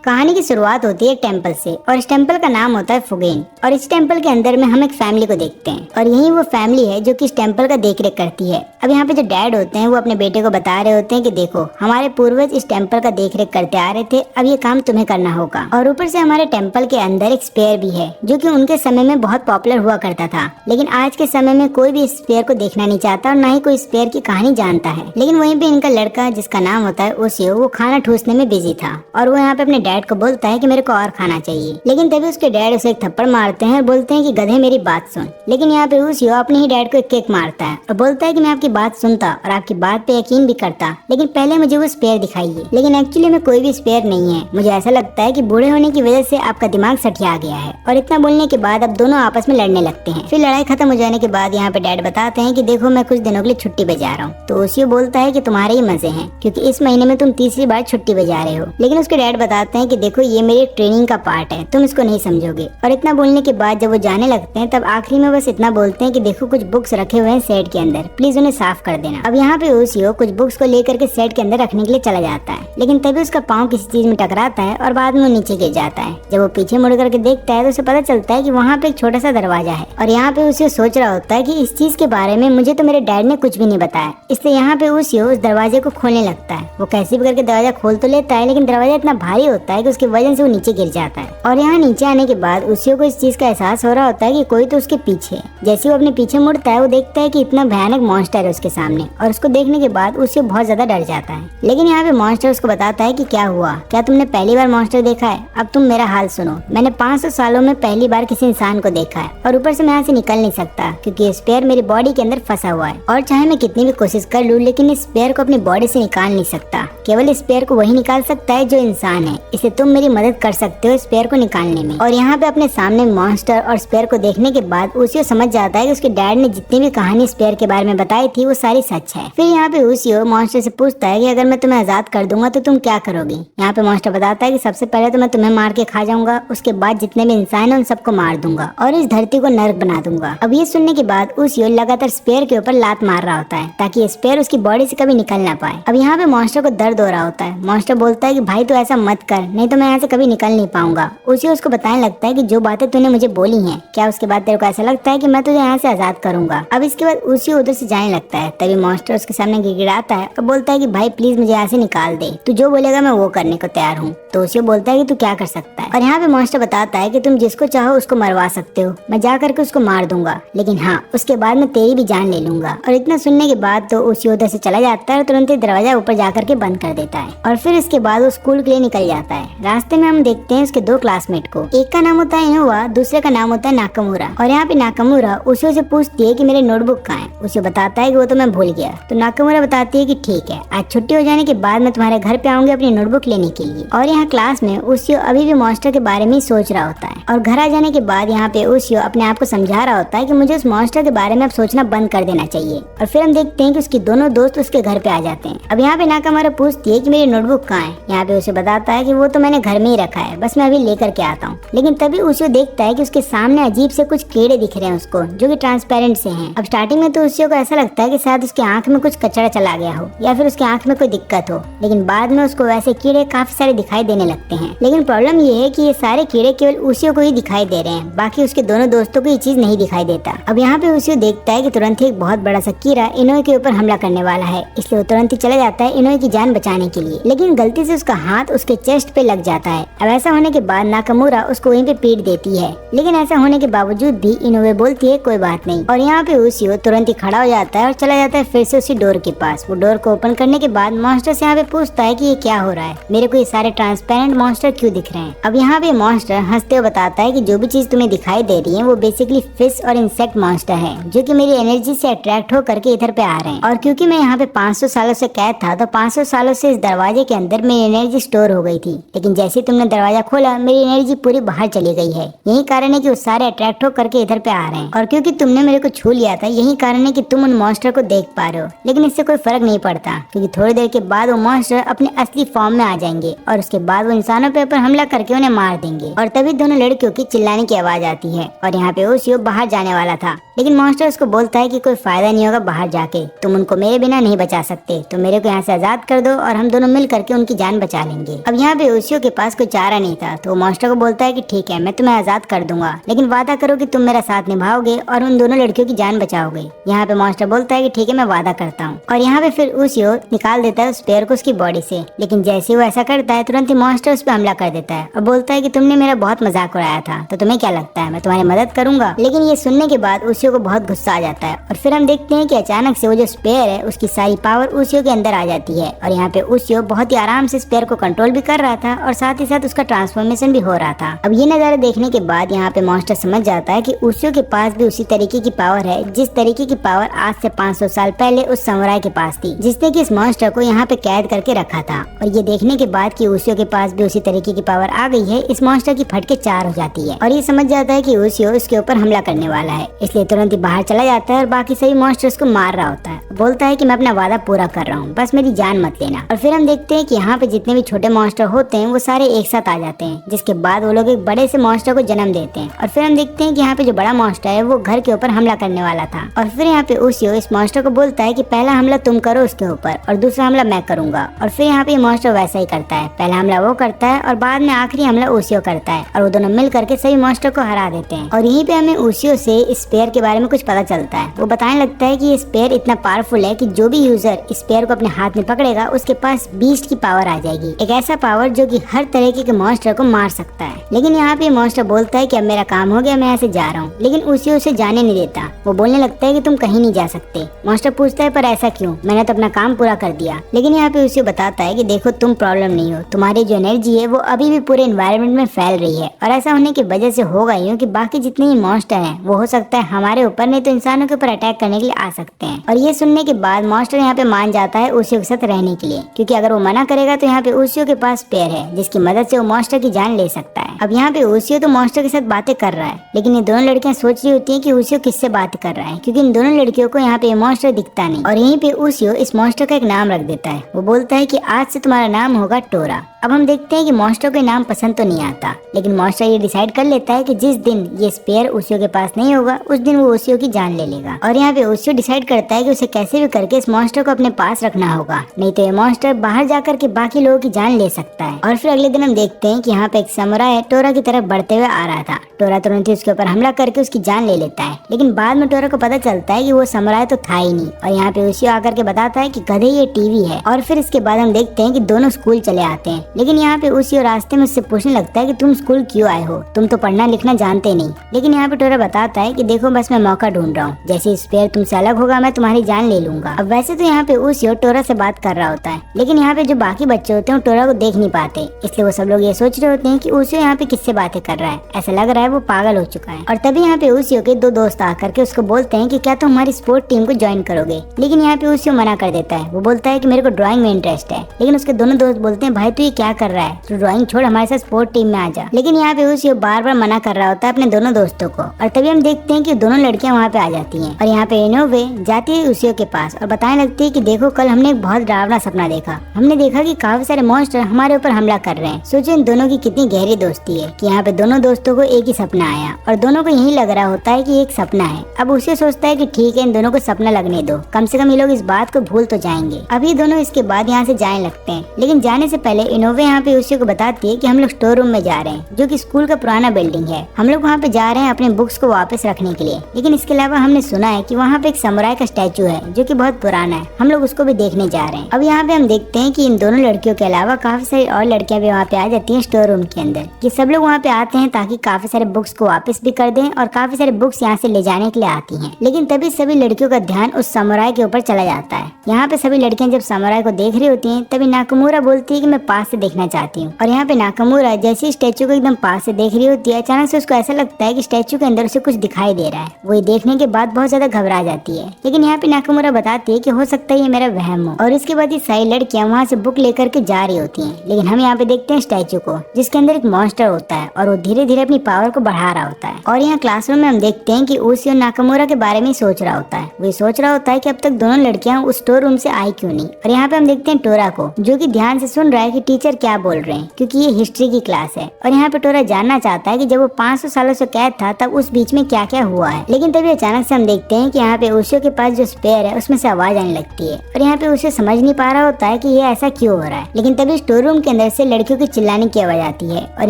कहानी की शुरुआत होती है एक टेम्पल से और इस टेम्पल का नाम होता है फुगेन। और इस टेम्पल के अंदर में हम एक फैमिली को देखते हैं और यही वो फैमिली है जो कि इस टेम्पल का देख रेख करती है। अब यहाँ पे जो डैड होते हैं वो अपने बेटे को बता रहे होते हैं कि देखो हमारे पूर्वज इस टेम्पल का देख रेख करते आ रहे थे, अब ये काम तुम्हें करना होगा। और ऊपर से हमारे टेम्पल के अंदर एक स्पेयर भी है जो कि उनके समय में बहुत पॉपुलर हुआ करता था, लेकिन आज के समय में कोई भी स्पेयर को देखना नहीं चाहता और ना ही कोई स्पेयर की कहानी जानता है। लेकिन वहीं पे इनका लड़का जिसका नाम होता है ओसियो, वो खाना ठूसने में बिजी था और वो यहाँ पे अपने डैड को बोलता है कि मेरे को और खाना चाहिए। लेकिन तभी उसके डैड उसे एक थप्पड़ मारते हैं और बोलते हैं कि गधे मेरी बात सुन। लेकिन यहाँ पे ओसियो अपने ही डैड को एक किक मारता है और बोलता है कि मैं आपकी बात सुनता और आपकी बात पे यकीन भी करता, लेकिन पहले मुझे वो स्पेयर दिखाइए। लेकिन एक्चुअली में कोई भी स्पेयर नहीं है, मुझे ऐसा लगता है कि बूढ़े होने की वजह से आपका दिमाग सठिया गया है। और इतना बोलने के बाद अब दोनों आपस में लड़ने लगते हैं। फिर लड़ाई खत्म हो जाने के बाद यहाँ पे डैड बताते हैं कि देखो मैं कुछ दिनों के लिए छुट्टी पे जा रहा हूँ। तो ओसियो बोलता है कि तुम्हारे ही मजे हैं क्योंकि इस महीने में तुम तीसरी बार छुट्टी पे जा रहे हो। लेकिन उसके डैड बताते हैं कि देखो ये मेरी ट्रेनिंग का पार्ट है, तुम इसको नहीं समझोगे। और इतना बोलने के बाद जब वो जाने लगते हैं तब आखिरी में बस इतना बोलते हैं कि देखो कुछ बुक्स रखे हुए हैं सेट के अंदर, प्लीज उन्हें साफ कर देना। अब यहाँ पे ओसियो कुछ बुक्स को लेकर के सेट के अंदर रखने के लिए चला जाता है, लेकिन तभी उसका पाँव किसी चीज में टकराता है और बाद में वो नीचे गिर जाता है। जब वो पीछे मुड़ करके देखता है तो उसे पता चलता है कि वहाँ पे एक छोटा सा दरवाजा है और यहाँ पे ओसियो सोच रहा होता है कि इस चीज के बारे में मुझे तो मेरे डैड ने कुछ भी नहीं बताया। इसलिए यहाँ पे ओसियो उस दरवाजे को खोलने लगता है। वो कैसे भी करके दरवाजा खोल तो लेता है, लेकिन दरवाजा इतना भारी होता है कि उसकी वजह से वो नीचे गिर जाता है। और यहाँ नीचे आने के बाद ओसियो को इस चीज का एहसास हो रहा होता है कि कोई तो उसके पीछे है। जैसे वो अपने पीछे मुड़ता है वो देखता है कि इतना भयानक मॉन्स्टर है उसके सामने और उसको देखने के बाद ओसियो बहुत ज्यादा डर जाता है। लेकिन यहाँ पे मॉन्स्टर उसको बताता है कि क्या हुआ, क्या तुमने पहली बार मॉन्स्टर देखा है? अब तुम मेरा हाल सुनो, मैंने 500 सालों में पहली बार किसी इंसान को देखा है और ऊपर से मैं यहाँ से निकल नहीं सकता क्योंकि ये स्पेयर मेरी बॉडी के अंदर फंसा हुआ है और चाहे मैं कितनी भी कोशिश कर लूँ लेकिन इस स्पेयर को अपनी बॉडी से निकाल नहीं सकता। केवल इस स्पेयर को वही निकाल सकता है जो इंसान है, इसलिए तुम मेरी मदद कर सकते हो स्पेयर को निकालने में। और यहाँ पे अपने सामने मॉन्स्टर और स्पेयर को देखने के बाद ओसियो समझ जाता है कि उसके डैड ने जितनी भी कहानी स्पेयर के बारे में बताई थी वो सारी सच है। फिर यहाँ पे ओसियो मॉन्स्टर से पूछता है कि अगर मैं तुम्हें आजाद कर दूंगा तो तुम क्या करोगी? यहाँ पे मॉन्स्टर बताता है कि सबसे पहले तो मैं तुम्हें मार के खा जाऊंगा, उसके बाद जितने भी इंसान है उन सबको मार दूंगा और इस धरती को नर्क बना दूंगा। अब ये सुनने के बाद ओसियो लगातार स्पेयर के ऊपर लात मार रहा होता है ताकि स्पेयर उसकी बॉडी से कभी निकल ना पाए। अब यहाँ पे मॉन्स्टर को दर्द हो रहा होता है। मॉन्स्टर बोलता है कि भाई तू ऐसा मत कर, नहीं तो मैं यहाँ से कभी निकल नहीं पाऊंगा। ओसियो उसको बताने लगता है कि जो बातें तूने मुझे बोली हैं, क्या उसके बाद तेरे को ऐसा लगता है कि मैं तुझे यहाँ से आजाद करूंगा? अब इसके बाद ओसियो उधर से जाने लगता है, तभी मॉन्स्टर उसके सामने गिड़गिड़ाता है और बोलता है कि भाई प्लीज मुझे यहाँ से निकाल दे, तू जो बोलेगा मैं वो करने को तैयार हूँ। तो ओसियो बोलता है कि तू क्या कर सकता है और यहाँ पे मॉन्स्टर बताता है कि तुम जिसको चाहो उसको मरवा सकते हो, मैं जा करके उसको मार दूंगा, लेकिन हाँ उसके बाद मैं तेरी भी जान ले लूंगा। और इतना सुनने के बाद तो ओसियो उधर से चला जाता है और तुरंत ही दरवाजा ऊपर जाकर के बंद कर देता है। और फिर इसके बाद वो स्कूल के लिए निकल जाता है। रास्ते में हम देखते हैं उसके दो क्लासमेट को, एक का नाम होता है इनोवा, दूसरे का नाम होता है नाकामुरा। और यहाँ पे नाकामुरा ओसियो से पूछती है कि मेरे नोटबुक कहाँ है? ओसियो बताता है कि वो तो मैं भूल गया। तो नाकामुरा बताती है कि ठीक है, आज छुट्टी हो जाने के बाद मैं तुम्हारे घर पे आऊंगी अपनी नोटबुक लेने के लिए। और यहाँ क्लास में ओसियो अभी भी मॉन्स्टर के बारे में ही सोच रहा होता है और घर आ जाने के बाद यहाँ पे ओसियो अपने आप को समझा रहा होता है कि मुझे उस मॉन्स्टर के बारे में अब सोचना बंद कर देना चाहिए। और फिर हम देखते हैं कि उसके दोनों दोस्त उसके घर पे आ जाते हैं। अब यहाँ पे नाकामुरा पूछती है कि मेरी नोटबुक कहाँ है? यहाँ पे उसे बताता है कि वो तो मैंने घर में ही रखा है, बस मैं अभी लेकर के आता हूँ। लेकिन तभी ओसियो देखता है कि उसके सामने अजीब से कुछ कीड़े दिख रहे हैं उसको, जो कि ट्रांसपेरेंट से हैं। अब स्टार्टिंग में तो ओसियो को ऐसा लगता है कि शायद उसकी आंख में कुछ कचरा चला गया हो या फिर उसकी आंख में कोई दिक्कत हो, लेकिन बाद में उसको वैसे कीड़े काफी सारे दिखाई देने लगते हैं। लेकिन प्रॉब्लम ये है कि ये सारे कीड़े केवल ओसियो को ही दिखाई दे रहे हैं, बाकी उसके दोनों दोस्तों को ये चीज नहीं दिखाई देता। अब यहाँ पे ओसियो देखता है कि तुरंत ही एक बहुत बड़ा सा कीड़ा इनोए के ऊपर हमला करने वाला है, इसलिए वो तुरंत ही चला जाता है इनोए की जान बचाने के लिए। लेकिन गलती से उसका हाथ उसके चेस्ट पे लग जाता है। अब ऐसा होने के बाद नाकामुरा उसको वहीं पे पीट देती है, लेकिन ऐसा होने के बावजूद भी इनोए बोलती है कोई बात नहीं। और यहाँ पे ओसियो तुरंत ही खड़ा हो जाता है और चला जाता है फिर से उसी डोर के पास। वो डोर को ओपन करने के बाद मॉन्स्टर से यहाँ पे पूछता है कि ये क्या हो रहा है, मेरे को ये सारे ट्रांसपेरेंट मॉन्स्टर क्यों दिख रहे हैं? अब यहाँ पे मॉन्स्टर हंसते हुए बताता है कि जो भी चीज तुम्हें दिखाई दे रही है वो बेसिकली फिश और इंसेक्ट मॉन्स्टर है, जो कि मेरी एनर्जी से अट्रैक्ट होकर के इधर पे आ रहे हैं। और क्योंकि मैं यहाँ पे 500 सालों से कैद था तो 500 सालों से इस दरवाजे के अंदर मेरी एनर्जी स्टोर हो गई थी, लेकिन जैसे ही तुमने दरवाजा खोला मेरी एनर्जी पूरी बाहर चली गई है। यही कारण है कि वो सारे अट्रैक्ट होकर के इधर पे आ रहे हैं। और क्योंकि तुमने मेरे को छू लिया था यही कारण है कि तुम उन मॉन्स्टर को देख पा रहे हो, लेकिन इससे कोई फर्क नहीं पड़ता क्योंकि थोड़ी देर के बाद वो मॉन्स्टर अपने असली फॉर्म में आ जाएंगे और उसके बाद वो इंसानों पे ऊपर हमला करके उन्हें मार देंगे। और तभी दोनों लड़कियों की चिल्लाने की आवाज आती है और यहाँ पे ओसियो बाहर जाने वाला था, लेकिन मॉन्स्टर उसको बोलता है कि कोई फायदा नहीं होगा बाहर जाके, तुम उनको मेरे बिना नहीं बचा सकते, तो मेरे को यहाँ से आजाद कर दो और हम दोनों मिल करके उनकी जान बचा लेंगे। अब यहाँ पे ओशियो के पास कोई चारा नहीं था, तो मॉन्स्टर को बोलता है कि ठीक है, मैं तुम्हें आजाद कर दूंगा, लेकिन वादा करो कि तुम मेरा साथ निभाओगे और उन दोनों लड़कियों की जान बचाओगे। यहाँ पे मॉन्स्टर बोलता है कि ठीक है, मैं वादा करता हूँ। और यहाँ पे फिर ओशियो निकाल देता है उस पेयर को उसकी बॉडी से, लेकिन जैसे वो ऐसा करता है तुरंत ही मॉन्स्टर उस पर हमला कर देता है और बोलता है कि तुमने मेरा बहुत मजाक उड़ाया था, तो तुम्हें क्या लगता है मैं तुम्हारी मदद करूंगा। लेकिन ये सुनने के बाद ओशियो को बहुत गुस्सा आ जाता है और फिर हम देखते हैं कि अचानक से वो जो स्पेयर है उसकी सारी पावर ओशियो के अंदर आ जाती है और यहाँ पे ओशियो बहुत ही आराम से स्पेयर को कंट्रोल भी कर रहा था और साथ ही साथ उसका ट्रांसफॉर्मेशन भी हो रहा था। अब ये नजारा देखने के बाद यहाँ पे मॉन्स्टर समझ जाता है कि ओशियो के पास भी उसी तरीके की पावर है जिस तरीके की पावर आज से 500 साल पहले उस समुराई के पास थी जिसने कि इस मॉन्स्टर को यहाँ पे कैद करके रखा था। और ये देखने के बाद कि ओशियो के पास भी उसी तरीके की पावर आ गई है, इस मॉन्स्टर की फटके 4 हो जाती है और ये समझ जाता है कि ओशियो इसके ऊपर हमला करने वाला है, इसलिए तुरंत ही बाहर चला जाता है और बाकी सभी मॉन्स्टर्स को मार रहा होता है। बोलता है कि मैं अपना वादा पूरा कर रहा हूँ, बस मेरी जान मत लेना। और फिर हम देखते हैं कि यहाँ पे जितने भी छोटे मॉन्स्टर होते हैं वो सारे एक साथ आ जाते हैं, जिसके बाद वो लोग एक बड़े से मॉन्स्टर को जन्म देते हैं। और फिर हम देखते हैं कि यहाँ पे जो बड़ा मॉन्स्टर है वो घर के ऊपर हमला करने वाला था और फिर यहाँ पे ओशियो इस मॉन्स्टर को बोलता है कि पहला हमला तुम करो उसके ऊपर और दूसरा हमला मैं करूंगा। और फिर यहाँ पे मॉन्स्टर वैसा ही करता है, पहला हमला वो करता है और बाद में आखिरी हमला ओशियो करता है और वो दोनों मिल करके सभी मॉन्स्टर को हरा देते हैं। और यहीं पे हमें ओशियो से इस स्पेयर के बारे में कुछ पता चलता है। वो बताने लगता है कि ये स्पेयर इतना पावरफुल है कि जो भी यूजर इस स्पेयर को अपने हाथ में पकड़ेगा उसके पास बीस्ट की पावर आ जाएगी, एक ऐसा पावर जो कि हर तरीके के मॉन्स्टर को मार सकता है। लेकिन यहाँ पे मॉन्स्टर बोलता है कि अब मेरा काम हो गया, मैं यहाँ से जा रहा हूँ, लेकिन ओशियो उसे जाने नहीं देता। वो बोलने लगता है कि तुम कहीं नहीं जा सकते। मॉन्स्टर पूछता है पर ऐसा क्यों, मैंने तो अपना काम पूरा कर दिया। लेकिन यहाँ पे ओशियो बताता है कि देखो तुम प्रॉब्लम नहीं हो, तुम्हारी जो एनर्जी है वो अभी भी पूरे एनवायरनमेंट में फैल रही है और ऐसा होने की वजह से होगा यूँ कि बाकी जितने ही मॉन्स्टर हैं वो हो सकता है हमारे ऊपर नहीं तो इंसानों के ऊपर अटैक करने के लिए आ सकते हैं। और ये सुनने के बाद मॉन्स्टर यहाँ पे मान जाता है ओशियो के साथ रहने के लिए, क्योंकि अगर वो मना करेगा तो यहाँ पे ओशियो के पास पेयर है जिसकी मदद से वो मॉन्स्टर की जान ले सकता है। अब यहाँ पे ओशियो तो मॉन्स्टर के साथ बातें कर रहा है, लेकिन ये दोनों लड़कियां सोच रही होती हैं कि ओशियो किससे बात कर रहा है, क्योंकि इन दोनों लड़कियों को यहाँ पे मॉन्स्टर दिखता नहीं। और यहीं पे ओशियो इस मॉन्स्टर का एक नाम रख देता है। वो बोलता है कि आज से तुम्हारा नाम होगा टोरा। अब हम देखते हैं कि मॉन्स्टर को नाम पसंद तो नहीं आता, लेकिन मॉन्स्टर ये डिसाइड कर लेता है कि जिस दिन ये स्पेयर ओशियो के पास नहीं होगा उस दिन वो ओशियो की जान ले लेगा। और यहाँ पे ओशियो डिसाइड करता है कि उसे कैसे भी करके इस मॉन्स्टर को अपने पास रखना होगा, नहीं तो ये मॉन्स्टर बाहर जाकर के बाकी लोगों की जान ले सकता है। और फिर अगले दिन हम देखते हैं कि यहाँ पे एक समुराई टोरा की तरफ बढ़ते हुए आ रहा था। टोरा तुरंत ही उसके ऊपर हमला करके उसकी जान ले लेता है, लेकिन बाद में टोरा को पता चलता है कि वो समुराई तो था ही नहीं। और यहाँ पे ओशियो आकर के बताता है कि गधे ये टीवी है। और फिर इसके बाद हम देखते हैं कि दोनों स्कूल चले आते हैं, लेकिन यहाँ पे ओशियो रास्ते में उससे पूछने लगता है कि तुम स्कूल क्यों आए हो, तुम तो पढ़ना लिखना जानते नहीं। लेकिन यहाँ पे टोरा बताता है कि देखो बस मैं मौका ढूंढ रहा हूँ, जैसे स्पेयर तुमसे अलग होगा मैं तुम्हारी जान ले लूंगा। अब वैसे तो यहाँ पे ओशियो टोरा से बात कर रहा होता है, लेकिन यहाँ पे जो बाकी बच्चे होते हैं वो टोरा को देख नहीं पाते, इसलिए वो सब लोग ये सोच रहे होते हैं कि ओशियो यहाँ पे किससे बातें कर रहा है, ऐसा लग रहा है वो पागल हो चुका है। और तभी यहाँ पे ओशियो के 2 दोस्त आकर के उसको बोलते हैं कि क्या तुम हमारी स्पोर्ट टीम को ज्वाइन करोगे। लेकिन यहाँ पे ओशियो मना कर देता है। वो बोलता है कि मेरे को ड्राइंग में इंटरेस्ट है। लेकिन उसके दोनों दोस्त बोलते हैं भाई तू ये क्या कर रहा है, तू ड्राइंग छोड़ हमारे साथ स्पोर्ट टीम में आ जा। लेकिन यहाँ पे ओशियो बार बार मना कर रहा होता है अपने दोनों दोस्तों को। और तभी हम देखते हैं कि दोनों लड़कियां वहाँ पे आ जाती हैं और यहाँ पे इनोवे जाती है ओशियो के पास और बताने लगती है कि देखो कल हमने एक बहुत डरावना सपना देखा, हमने देखा कि काफी सारे मॉन्स्टर हमारे ऊपर हमला कर रहे हैं। सोचो इन दोनों की कितनी गहरी दोस्ती है कि यहाँ पे दोनों दोस्तों को एक ही सपना आया और दोनों को यही लग रहा होता है कि एक सपना है। अब उसे सोचता है कि ठीक है इन दोनों को सपना लगने दो, कम से कम ये लोग इस बात को भूल तो जाएंगे। अभी दोनों इसके बाद यहाँ से जाने लगते हैं, लेकिन जाने से पहले इनोवे यहाँ पे ओशियो को बताती है कि हम लोग स्टोर रूम में जा रहे हैं जो कि स्कूल का पुराना बिल्डिंग है। हम लोग वहाँ पे जा रहे हैं अपने बुक्स को वापस रखने के लिए, लेकिन इसके अलावा हमने सुना है कि वहाँ पे एक समुराई का स्टैचू है जो कि बहुत पुराना है, हम लोग उसको भी देखने जा रहे हैं। अब यहाँ पे हम देखते हैं कि इन दोनों लड़कियों के अलावा काफी सारी और लड़कियां भी वहाँ पे आ जाती हैं स्टोर रूम के अंदर। ये सब लोग वहाँ पे आते हैं ताकि काफी सारे बुक्स को वापस भी कर दें और काफी सारे बुक्स यहाँ से ले जाने के लिए आती हैं। लेकिन तभी सभी लड़कियों का ध्यान उस समुराई के ऊपर चला जाता है। यहाँ पे सभी लड़कियां जब समुराई को देख रही होती हैं तभी नाकामुरा बोलती है कि मैं पास से देखना चाहती हूँ। और यहाँ पे नाकामुरा जैसे स्टैचू को एकदम पास से देख रही होती है, अचानक से उसको ऐसा लगता है कि स्टैचू के अंदर उसे कुछ दिखाई दे रहा है। वो ये देखने के बाद बहुत ज्यादा घबरा जाती है, लेकिन यहाँ पे नाकामुरा बताती है कि हो सकता है ये मेरा वहम हो। और इसके बाद ये सारी लड़कियां वहाँ से बुक लेकर के जा रही होती हैं, लेकिन हम यहाँ पे देखते हैं स्टैचू को जिसके अंदर एक मॉन्स्टर होता है और वो धीरे धीरे अपनी पावर को बढ़ा रहा होता है। और यहाँ क्लासरूम में हम देखते हैं कि ओशियो नाकामुरा के बारे में सोच रहा होता है। वो सोच रहा होता है कि अब तक दोनों लड़कियां उस स्टोर रूम से आई क्यों नहीं। और यहाँ पे हम देखते हैं टोरा को जो कि ध्यान से सुन रहा है कि टीचर सर क्या बोल रहे हैं, क्योंकि ये हिस्ट्री की क्लास है। और यहाँ पे टोरा जानना चाहता है कि जब वो 500 सालों से कैद था तब उस बीच में क्या क्या हुआ है। लेकिन तभी अचानक से हम देखते हैं कि यहाँ पे ओशियो के पास जो स्पेयर है उसमें से आवाज आने लगती है और यहाँ पे उसे समझ नहीं पा रहा होता है कि ये ऐसा क्यों हो रहा है। लेकिन तभी स्टोर रूम के अंदर से लड़कियों की चिल्लाने की आवाज आती है और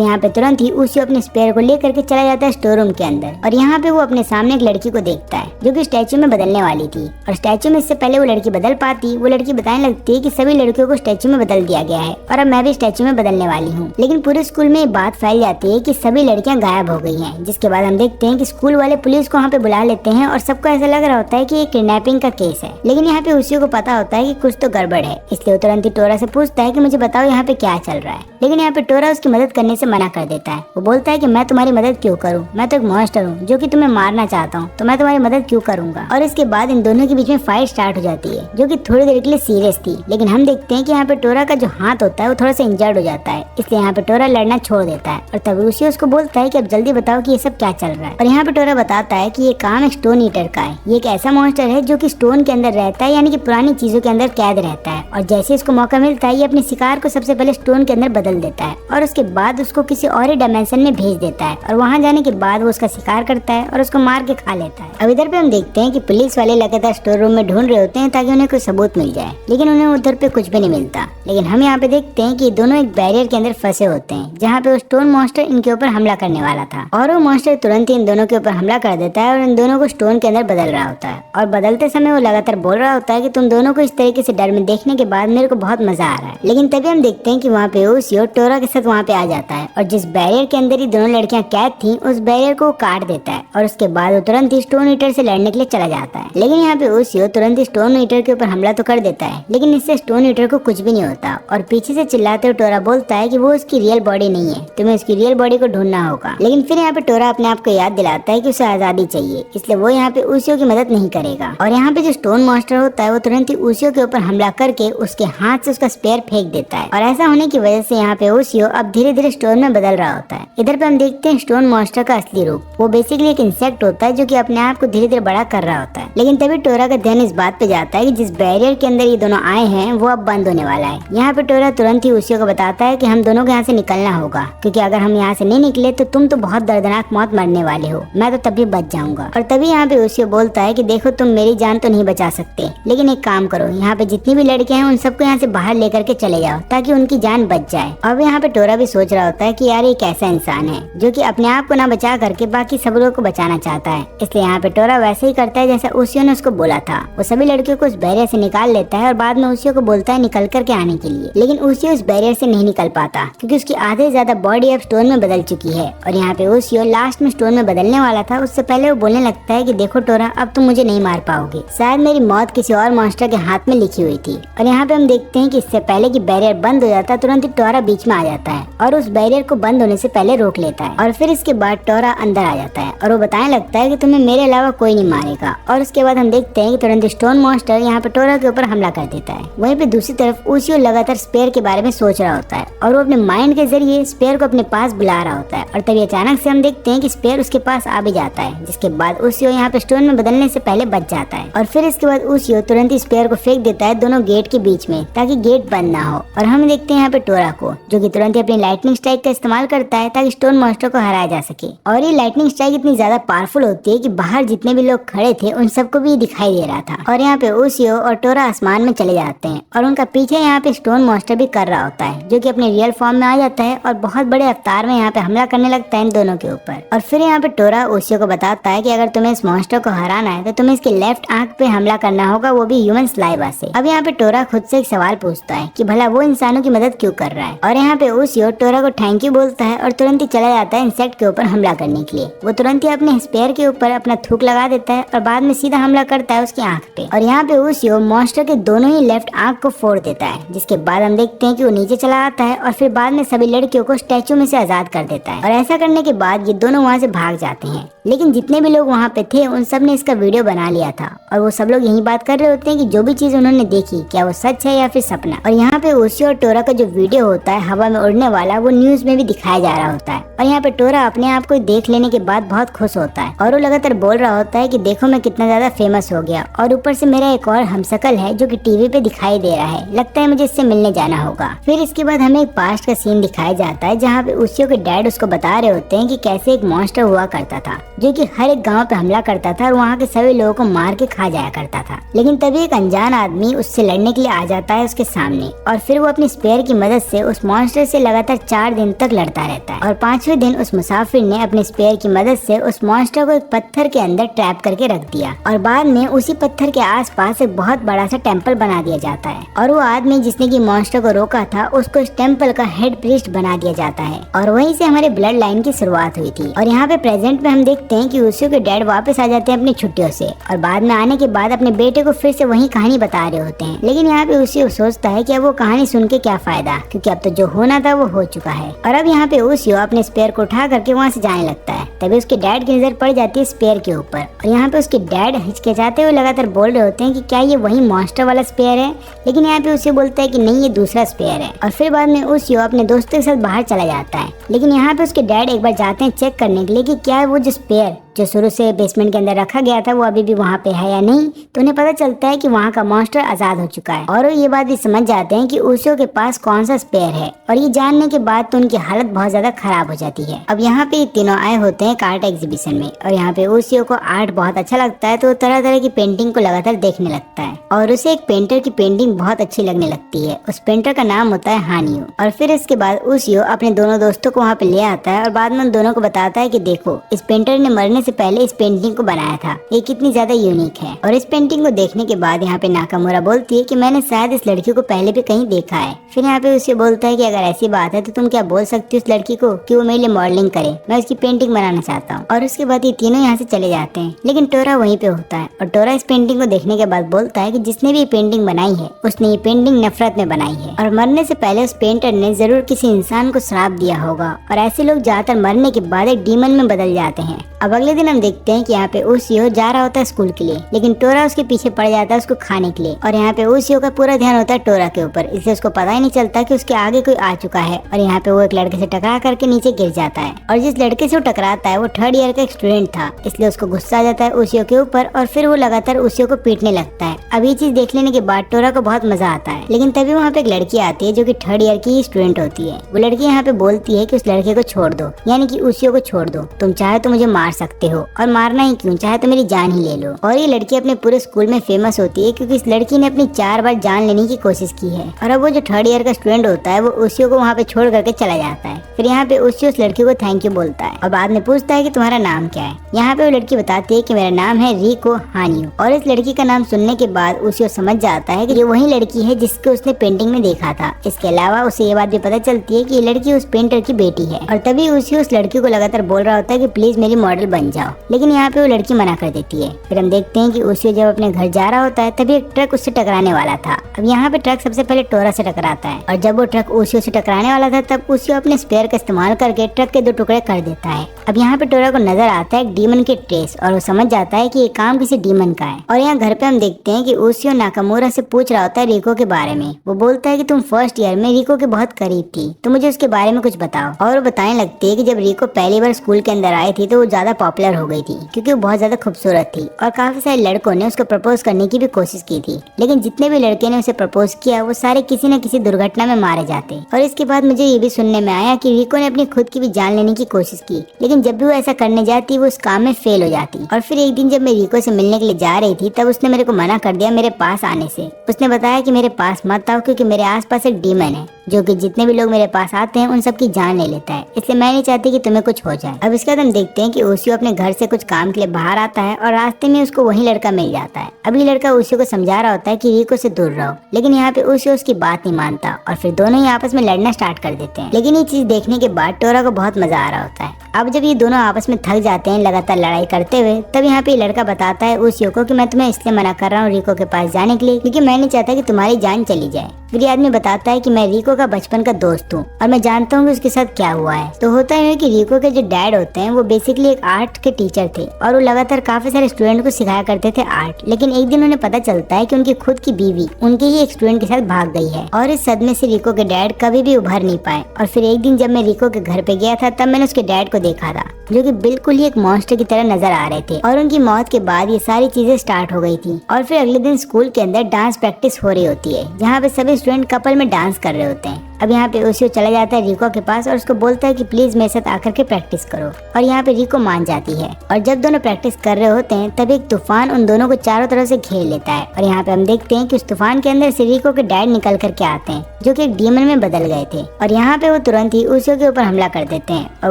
यहाँ पे तुरंत ही ओशियो अपने स्पेयर को लेकर के चला जाता है स्टोर रूम के अंदर। और यहाँ पे वो अपने सामने एक लड़की को देखता है जो कि स्टैचू में बदलने वाली थी। और स्टैचू में इससे पहले वो लड़की बदल पाती, वो लड़की बताने लगती है कि सभी लड़कियों को स्टैचू में बदल दिया गया है और अब मैं भी स्टैचू में बदलने वाली हूँ। लेकिन पूरे स्कूल में ये बात फैल जाती है कि सभी लड़कियां गायब हो गई हैं। जिसके बाद हम देखते हैं कि स्कूल वाले पुलिस को वहाँ पे बुला लेते हैं और सबको ऐसा लग रहा होता है कि ये किडनैपिंग का केस है। लेकिन यहाँ पे उसी को पता होता है कि कुछ तो गड़बड़ है, इसलिए वो तुरंत ही टोरा से पूछता है कि मुझे बताओ यहाँ पे क्या चल रहा है। लेकिन यहाँ पे टोरा उसकी मदद करने से मना कर देता है। वो बोलता है कि मैं तुम्हारी मदद क्यों करूँ, मैं तो एक मॉन्स्टर हूँ जो कि तुम्हें मारना चाहता हूँ, तो मैं तुम्हारी मदद क्यों करूंगा। और इसके बाद इन दोनों के बीच में फाइट स्टार्ट हो जाती है जो कि थोड़ी देर के लिए सीरियस थी। लेकिन हम देखते हैं कि यहाँ पे टोरा का जो हाथ होता है वो थोड़ा सा इंजर्ड हो जाता है, इसलिए यहाँ पे टोरा लड़ना छोड़ देता है। और तभी उसी उसको बोलता है कि अब जल्दी बताओ कि ये सब क्या चल रहा है। और यहाँ पे टोरा बताता है कि ये काम एक स्टोन ईटर का है। ये एक ऐसा मॉन्स्टर है जो कि स्टोन के अंदर रहता है, यानी कि पुरानी चीजों के अंदर कैद रहता है। और जैसे इसको मौका मिलता है ये अपने शिकार को सबसे पहले स्टोन के अंदर बदल देता है और उसके बाद उसको किसी और डायमेंशन में भेज देता है। और वहाँ जाने के बाद वो उसका शिकार करता है और उसको मार के खा लेता है। अब इधर पे हम देखते हैं कि पुलिस वाले लगातार स्टोर रूम में ढूंढ रहे होते हैं ताकि उन्हें कोई सबूत मिल जाए, लेकिन उन्हें उधर पे कुछ भी नहीं मिलता। लेकिन हम यहाँ पे देखते हैं कि दोनों एक बैरियर के अंदर फंसे होते हैं जहाँ पे वो स्टोन मॉन्स्टर इनके ऊपर हमला करने वाला था। और वो मॉन्स्टर तुरंत ही इन दोनों के ऊपर हमला कर देता है और इन दोनों को स्टोन के अंदर बदल रहा होता है। और बदलते समय वो लगातार बोल रहा होता है कि तुम दोनों को इस तरीके से डर में देखने के बाद मेरे को बहुत मजा आ रहा है। लेकिन तभी हम देखते हैं कि वहाँ पे ओशियो टोरा के साथ वहाँ पे आ जाता है और जिस बैरियर के अंदर ही दोनों लड़कियां कैद थी उस बैरियर को काट देता है और उसके बाद वो तुरंत ही स्टोन ईटर से लड़ने के लिए चला जाता है। लेकिन यहाँ पे ओशियो तुरंत ही स्टोन ईटर के ऊपर हमला तो कर देता है, लेकिन इससे स्टोन ईटर को कुछ भी नहीं होता। और पीछे से चिल्लाते हुए टोरा बोलता है कि वो उसकी रियल बॉडी नहीं है, तुम्हें उसकी रियल बॉडी को ढूंढना होगा। लेकिन फिर यहाँ पे टोरा अपने आप को याद दिलाता है कि उसे आजादी चाहिए, इसलिए वो यहाँ पे ओशियो की मदद नहीं करेगा। और यहाँ पे जो स्टोन मॉन्स्टर होता है वो तुरंत ही ओशियो के ऊपर हमला करके उसके हाथ से उसका स्पेयर फेंक देता है। और ऐसा होने की वजह से यहाँ पे ओशियो अब धीरे धीरे स्टोन में बदल रहा होता है। इधर पे हम देखते हैं स्टोन मॉन्स्टर का असली रूप। वो बेसिकली एक इंसेक्ट होता है जो कि अपने आप को धीरे धीरे बड़ा कर रहा होता है। लेकिन तभी टोरा का ध्यान इस बात पे जाता है कि जिस बैरियर के अंदर ये दोनों आए हैं वो अब बंद होने वाला है। यहाँ पे टोरा तुरंत ही ओशियो को बताता है कि हम दोनों को यहाँ से निकलना होगा, क्योंकि अगर हम यहाँ से नहीं निकले तो तुम तो बहुत दर्दनाक मौत मरने वाले हो, मैं तो तभी बच जाऊंगा। और तभी यहाँ पे ओशियो बोलता है कि देखो तुम मेरी जान तो नहीं बचा सकते, लेकिन एक काम करो, यहाँ पे जितनी भी लड़कियां हैं उन सबको यहाँ से बाहर लेकर के चले जाओ ताकि उनकी जान बच जाए। अब यहाँ पे टोरा भी सोच रहा होता है कि यार ये कैसा इंसान है जो कि अपने आप को ना बचा करके बाकी सब लोगों को बचाना चाहता है। इसलिए यहाँ पे टोरा वैसे ही करता है जैसा ओशियो ने उसको बोला था। वो सभी लड़कियों को उस बैरियर से निकाल लेता है और बाद में ओशियो को बोलता है निकल करके आने के लिए। लेकिन ओशियो उस बैरियर से नहीं निकल पाता क्योंकि उसकी आधे से ज्यादा बॉडी अब स्टोन में बदल चुकी है। और यहाँ पे ओशियो लास्ट में स्टोन में बदलने वाला था, उससे पहले वो बोलने लगता है कि देखो टोरा, अब तुम मुझे नहीं मार पाओगे, शायद मेरी मौत किसी और मॉन्स्टर के हाथ में लिखी हुई थी। और यहाँ पे हम देखते हैं कि इससे पहले कि बैरियर बंद हो जाता है तुरंत ही टोरा बीच में आ जाता है और उस बैरियर को बंद होने से पहले रोक लेता है। और फिर इसके बाद टोरा अंदर आ जाता है और वो बताने लगता है कि तुम्हें मेरे अलावा कोई नहीं मारेगा। और उसके बाद हम देखते हैं कि तुरंत स्टोन मॉन्स्टर यहाँ पे टोरा के ऊपर हमला कर देता है। वहीं पे दूसरी तरफ ओशियो लगातार स्पेयर के बारे में सोच रहा होता है और वो अपने माइंड के जरिए स्पेयर को अपने पास बुला रहा होता है। और तभी अचानक से हम देखते हैं कि स्पेयर उसके पास आ भी जाता है, जिसके बाद ओशियो यहाँ पे स्टोन में बदलने से पहले बच जाता है। और फिर इसके बाद ओशियो तुरंत ही स्पेयर को फेंक देता है दोनों गेट के बीच में ताकि गेट बंद ना हो। और हम देखते हैं यहाँ पे टोरा को जो कि तुरंत ही अपनी लाइटनिंग स्ट्राइक का इस्तेमाल करता है ताकि स्टोन मॉन्स्टर को हराया जा सके। और ये लाइटनिंग स्ट्राइक इतनी ज्यादा पावरफुल होती है कि बाहर जितने भी लोग खड़े थे उन सबको भी दिखाई दे रहा था। और यहाँ पे ओशियो और टोरा आसमान में चले जाते हैं और उनका पीछे यहाँ पे स्टोन मॉन्स्टर भी कर रहा होता है जो कि अपने रियल फॉर्म में आ जाता है और बहुत बड़े अवतार में यहाँ पे हमला करने लगता है इन दोनों के ऊपर। और फिर यहाँ पे टोरा ओशियो को बताता है कि अगर तुम्हें इस मॉन्स्टर को हराना है तो तुम्हें इसके लेफ्ट आंख पे हमला करना होगा, वो भी ह्यूमन स्लाइवा से। अब यहाँ पे टोरा खुद से एक सवाल पूछता है कि भला वो इंसानों की मदद क्यों कर रहा है। और यहाँ पे ओशियो टोरा को थैंक यू बोलता है और तुरंत ही चला जाता है इंसेक्ट के ऊपर हमला करने के लिए। वो तुरंत ही अपने स्पेयर के ऊपर अपना थूक लगा देता है और बाद में सीधा हमला करता है उसकी आंख पे। और यहाँ पे ओशियो मॉन्स्टर के दोनों ही लेफ्ट आंख को फोड़ देता है, जिसके बाद हम देखते हैं कि वो नीचे चला आता है और फिर बाद में सभी लड़कियों को स्टैचू में से आजाद कर देता है। और ऐसा करने के बाद ये दोनों वहाँ से भाग जाते हैं। लेकिन जितने भी लोग वहाँ पे थे उन सब ने इसका वीडियो बना लिया था और वो सब लोग यही बात कर रहे होते हैं कि जो भी चीज उन्होंने देखी क्या वो सच है या फिर सपना। और यहाँ पे ओशियो और टोरा का जो वीडियो होता है हवा में उड़ने वाला, वो न्यूज में भी दिखाया जा रहा होता है। और यहाँ पे टोरा अपने आप को देख लेने के बाद बहुत खुश होता है और वो लगातार बोल रहा होता है कि देखो मैं कितना ज्यादा फेमस हो गया और ऊपर से मेरा एक और हमशक्ल है जो कि टीवी पे दिखाई दे रहा है, लगता है मुझे इससे मिलने जाना होगा। फिर इसके बाद हमें एक पास्ट का सीन दिखाया जाता है जहाँ पे ओशियो के डैड उसको बता रहे होते हैं कि कैसे एक मॉन्स्टर हुआ करता था जो कि हर एक गांव पे हमला करता था और वहाँ के सभी लोगों को मार के खा जाया करता था। लेकिन तभी एक अनजान आदमी उससे लड़ने के लिए आ जाता है उसके सामने और फिर वो अपनी स्पेयर की मदद से उस मॉन्स्टर से लगातार 4 दिन तक लड़ता रहता है। और 5वें दिन उस मुसाफिर ने अपने स्पेयर की मदद से उस मॉन्स्टर को एक पत्थर के अंदर ट्रैप करके रख दिया और बाद में उसी पत्थर के आसपास एक बहुत बड़ा सा टेम्पल बना दिया जाता है और वो आदमी जिसने की मॉन्स्टर को रोका था उसको इस टेम्पल का हेड प्रीस्ट बना दिया जाता है और वहीं से हमारे ब्लड लाइन की शुरुआत हुई थी। और यहाँ पे प्रेजेंट में हम देखते हैं कि ओशियो के डैड वापस आ जाते हैं अपनी छुट्टियों से और बाद में आने के बाद अपने बेटे को फिर से वही कहानी बता रहे होते हैं। लेकिन यहाँ पे ओशियो सोचता है कि अब वो कहानी सुन के क्या फायदा, क्योंकि अब तो जो होना था वो हो चुका है। और अब यहाँ पे ओशियो अपने स्पेयर को उठा करके वहाँ से जाने लगता है। तभी उसके डैड की नजर पड़ जाती है स्पेयर के ऊपर और यहाँ पे उसके डैड हिचकिचाते हुए लगातार बोल रहे होते हैं कि क्या ये वही मॉन्स्टर वाला स्पेयर है। लेकिन यहाँ पे ओशियो बोलता है कि नहीं, ये दूसरा स्पेयर है। और फिर बाद में ओशियो अपने दोस्तों के साथ बाहर चला जाता है। लेकिन यहाँ पे उसके डैड एक बार जाते हैं चेक करने के लिए कि क्या वो जो स्पेयर जो शुरू से बेसमेंट के अंदर रखा गया था वो अभी भी वहाँ पे है या नहीं। तो उन्हें पता चलता है कि वहाँ का मॉन्स्टर आजाद हो चुका है और वो ये बात भी समझ जाते हैं कि ओशियो के पास कौन सा स्पेयर है। और ये जानने के बाद तो उनकी हालत बहुत ज्यादा खराब हो जाती है। अब यहाँ पे तीनों आए होते हैं आर्ट एग्जीबिशन में और यहाँ पे ओशियो को आर्ट बहुत अच्छा लगता है तो वो तरह तरह की पेंटिंग को लगातार देखने लगता है और उसे एक पेंटर की पेंटिंग बहुत अच्छी लगने लगती है। उस पेंटर का नाम होता है हानियो। और फिर इसके बाद ओशियो अपने दोनों दोस्तों को वहाँ पे ले आता है और बाद में उन दोनों को बताता है कि देखो, इस पेंटर ने मरने से पहले इस पेंटिंग को बनाया था, ये कितनी ज्यादा यूनिक है। और इस पेंटिंग को देखने के बाद यहाँ पे नाकामुरा बोलती है कि मैंने शायद इस लड़की को पहले भी कहीं देखा है। फिर यहाँ पे उसे बोलता है कि अगर ऐसी बात है तो तुम क्या बोल सकती हो उस लड़की को कि वो मेरे लिए मॉडलिंग करे, मैं उसकी पेंटिंग बनाना चाहता हूँ। और उसके बाद ये तीनों यहाँ से चले जाते हैं। लेकिन टोरा वहीं पे होता है और टोरा इस पेंटिंग को देखने के बाद बोलता है कि जिसने भी ये पेंटिंग बनाई है उसने ये पेंटिंग नफरत में बनाई है और मरने से पहले उस पेंटर ने जरूर किसी इंसान को श्राप दिया होगा और ऐसे लोग ज्यादातर मरने के बाद एक डीमन में बदल जाते हैं। अब अगले दिन हम देखते हैं कि यहाँ पे ओशियो जा रहा होता है स्कूल के लिए, लेकिन टोरा उसके पीछे पड़ जाता है उसको खाने के लिए। और यहाँ पे ओशियो का पूरा ध्यान होता है टोरा के ऊपर, इसलिए उसको पता ही नहीं चलता कि उसके आगे कोई आ चुका है। और यहाँ पे वो एक लड़के से टकरा करके नीचे गिर जाता है और जिस लड़के से वो टकराता है वो 3rd ईयर का एक स्टूडेंट था, इसलिए उसको गुस्सा आ जाता है ओशियो के ऊपर और फिर वो लगातार ओशियो को पीटने लगता है। अब ये चीज देख लेने के बाद टोरा को बहुत मजा आता है। लेकिन तभी वहाँ पे एक लड़की आती है जो कि 3rd ईयर की स्टूडेंट होती है। वो लड़की यहाँ पे बोलती है कि उस लड़के को छोड़ दो, यानी कि ओशियो को छोड़ दो, तुम चाहे तो मुझे मार सकते हो और मारना ही क्यों, चाहे तो मेरी जान ही ले लो। और ये लड़की अपने पूरे स्कूल में फेमस होती है क्योंकि इस लड़की ने अपनी 4 बार जान लेने की कोशिश की है। और अब वो जो 3rd ईयर का स्टूडेंट होता है वो ओशियो को वहाँ पे छोड़ करके चला जाता है। फिर यहाँ पे ओशियो उस लड़की को थैंक यू बोलता है और बाद में पूछता है कि तुम्हारा नाम क्या है। यहाँ पे वो लड़की बताती है कि मेरा नाम है रिको हानियो। और इस लड़की का नाम सुनने के बाद ओशियो समझ जाता है कि ये वही लड़की है जिसको उसने पेंटिंग में देखा था। इसके अलावा उसे ये बात भी पता चलती है कि ये लड़की उस पेंटर की बेटी है। और तभी ओशियो उस लड़की को लगातार बोल रहा होता है कि प्लीज मेरी मॉडल बन जाओ, लेकिन यहाँ पे वो लड़की मना कर देती है। फिर हम देखते हैं कि ओशियो जब अपने घर जा रहा होता है तभी एक ट्रक उससे टकराने वाला था। अब यहाँ पे ट्रक सबसे पहले टोरा से टकराता है और जब वो ट्रक ओशियो से टकराने वाला था तब ओशियो अपने स्पेयर का इस्तेमाल करके ट्रक के 2 टुकड़े कर देता है। अब यहाँ पे टोरा को नजर आता है एक डीमन के ट्रेस और वो समझ जाता है कि ये काम किसी डीमन का है। और यहाँ घर पे हम देखते हैं कि ओशियो नाकामुरा से पूछ रहा होता है रिको के बारे में। वो बोलता है कि तुम 1st ईयर में रिको के बहुत करीब थी, तो मुझे उसके बारे में कुछ बताओ। और वो बताने लगती है कि जब रिको पहली बार स्कूल के अंदर आई थी तो वो ज्यादा पॉपुलर हो गई थी क्योंकि वो बहुत ज्यादा खूबसूरत थी और काफी सारे लड़कों ने उसको प्रपोज करने की भी कोशिश की थी। लेकिन जितने भी लड़के ने उसे प्रपोज किया वो सारे किसी न किसी दुर्घटना में मारे जाते। और इसके बाद मुझे ये भी सुनने में आया कि रिको ने अपनी खुद की भी जान लेने की कोशिश की, लेकिन जब भी वो ऐसा करने जाती वो उस काम में फेल हो जाती। और फिर एक दिन जब मैं रिको से मिलने के लिए जा रही थी तब उसने मेरे को मना कर दिया मेरे पास आने से। उसने बताया कि मेरे पास मत आओ क्योंकि मेरे आसपास एक डीमन है जो कि जितने भी लोग मेरे पास आते हैं उन सबकी जान ले लेता है, इसलिए मैं नहीं चाहती कि तुम्हें कुछ हो जाए। अब इसके बाद हम देखते हैं कि ओशियो अपने घर से कुछ काम के लिए बाहर आता है और रास्ते में उसको वही लड़का मिल जाता है। अब ये लड़का ओशियो को समझा रहा होता है कि रिको से दूर रहो, लेकिन यहाँ पे ओशियो उसकी बात नहीं मानता और फिर दोनों ही आपस में लड़ना स्टार्ट कर देते हैं। लेकिन ये चीज देखने के बाद टोरा को बहुत मजा आ रहा होता है। अब जब ये दोनों आपस में थक जाते हैं लगातार लड़ाई करते हुए, तब यहाँ पे लड़का बताता है ओशियो को कि मैं तुम्हें इसलिए मना कर रहा हूँ रिको के पास जाने के लिए क्योंकि मैं नहीं चाहता कि तुम्हारी जान चली जाए। फिर ये आदमी बताता है कि मैं रिको का बचपन का दोस्त हूँ और मैं जानता हूँ कि उसके साथ क्या हुआ है। तो होता है कि रिको के जो डैड होते हैं वो बेसिकली एक आर्ट के टीचर थे और वो लगातार काफी सारे स्टूडेंट को सिखाया करते थे आर्ट। लेकिन एक दिन उन्हें पता चलता है कि उनकी खुद की बीवी उनके ही एक स्टूडेंट के साथ भाग गई है और इस सदमे से रिको के डैड कभी भी उभर नहीं पाए। और फिर एक दिन जब मैं रिको के घर पे गया था तब मैंने उसके डैड को देखा था जो कि बिल्कुल ही एक मॉन्स्टर की तरह नजर आ रहे थे। और उनकी मौत के बाद ये सारी चीजें स्टार्ट हो गई थी। और फिर अगले दिन स्कूल के अंदर डांस प्रैक्टिस हो रही होती है जहाँ पे सभी स्टूडेंट कपल में डांस कर रहे होते हैं। अब यहाँ पे ओसियो चला जाता है रिको के पास और उसको बोलता है कि प्लीज मेरे साथ आकर के प्रैक्टिस करो। और यहाँ पे रिको मान जाती है और जब दोनों प्रैक्टिस कर रहे होते हैं तब एक तूफान उन दोनों को चारों तरफ से घेर लेता है। और यहाँ पे हम देखते हैं कि उस तूफान के अंदर से रिको के डैड निकल करके आते हैं जो कि एक डीमन में बदल गए थे। और यहाँ पे वो तुरंत ही ओसियो के ऊपर हमला कर देते हैं और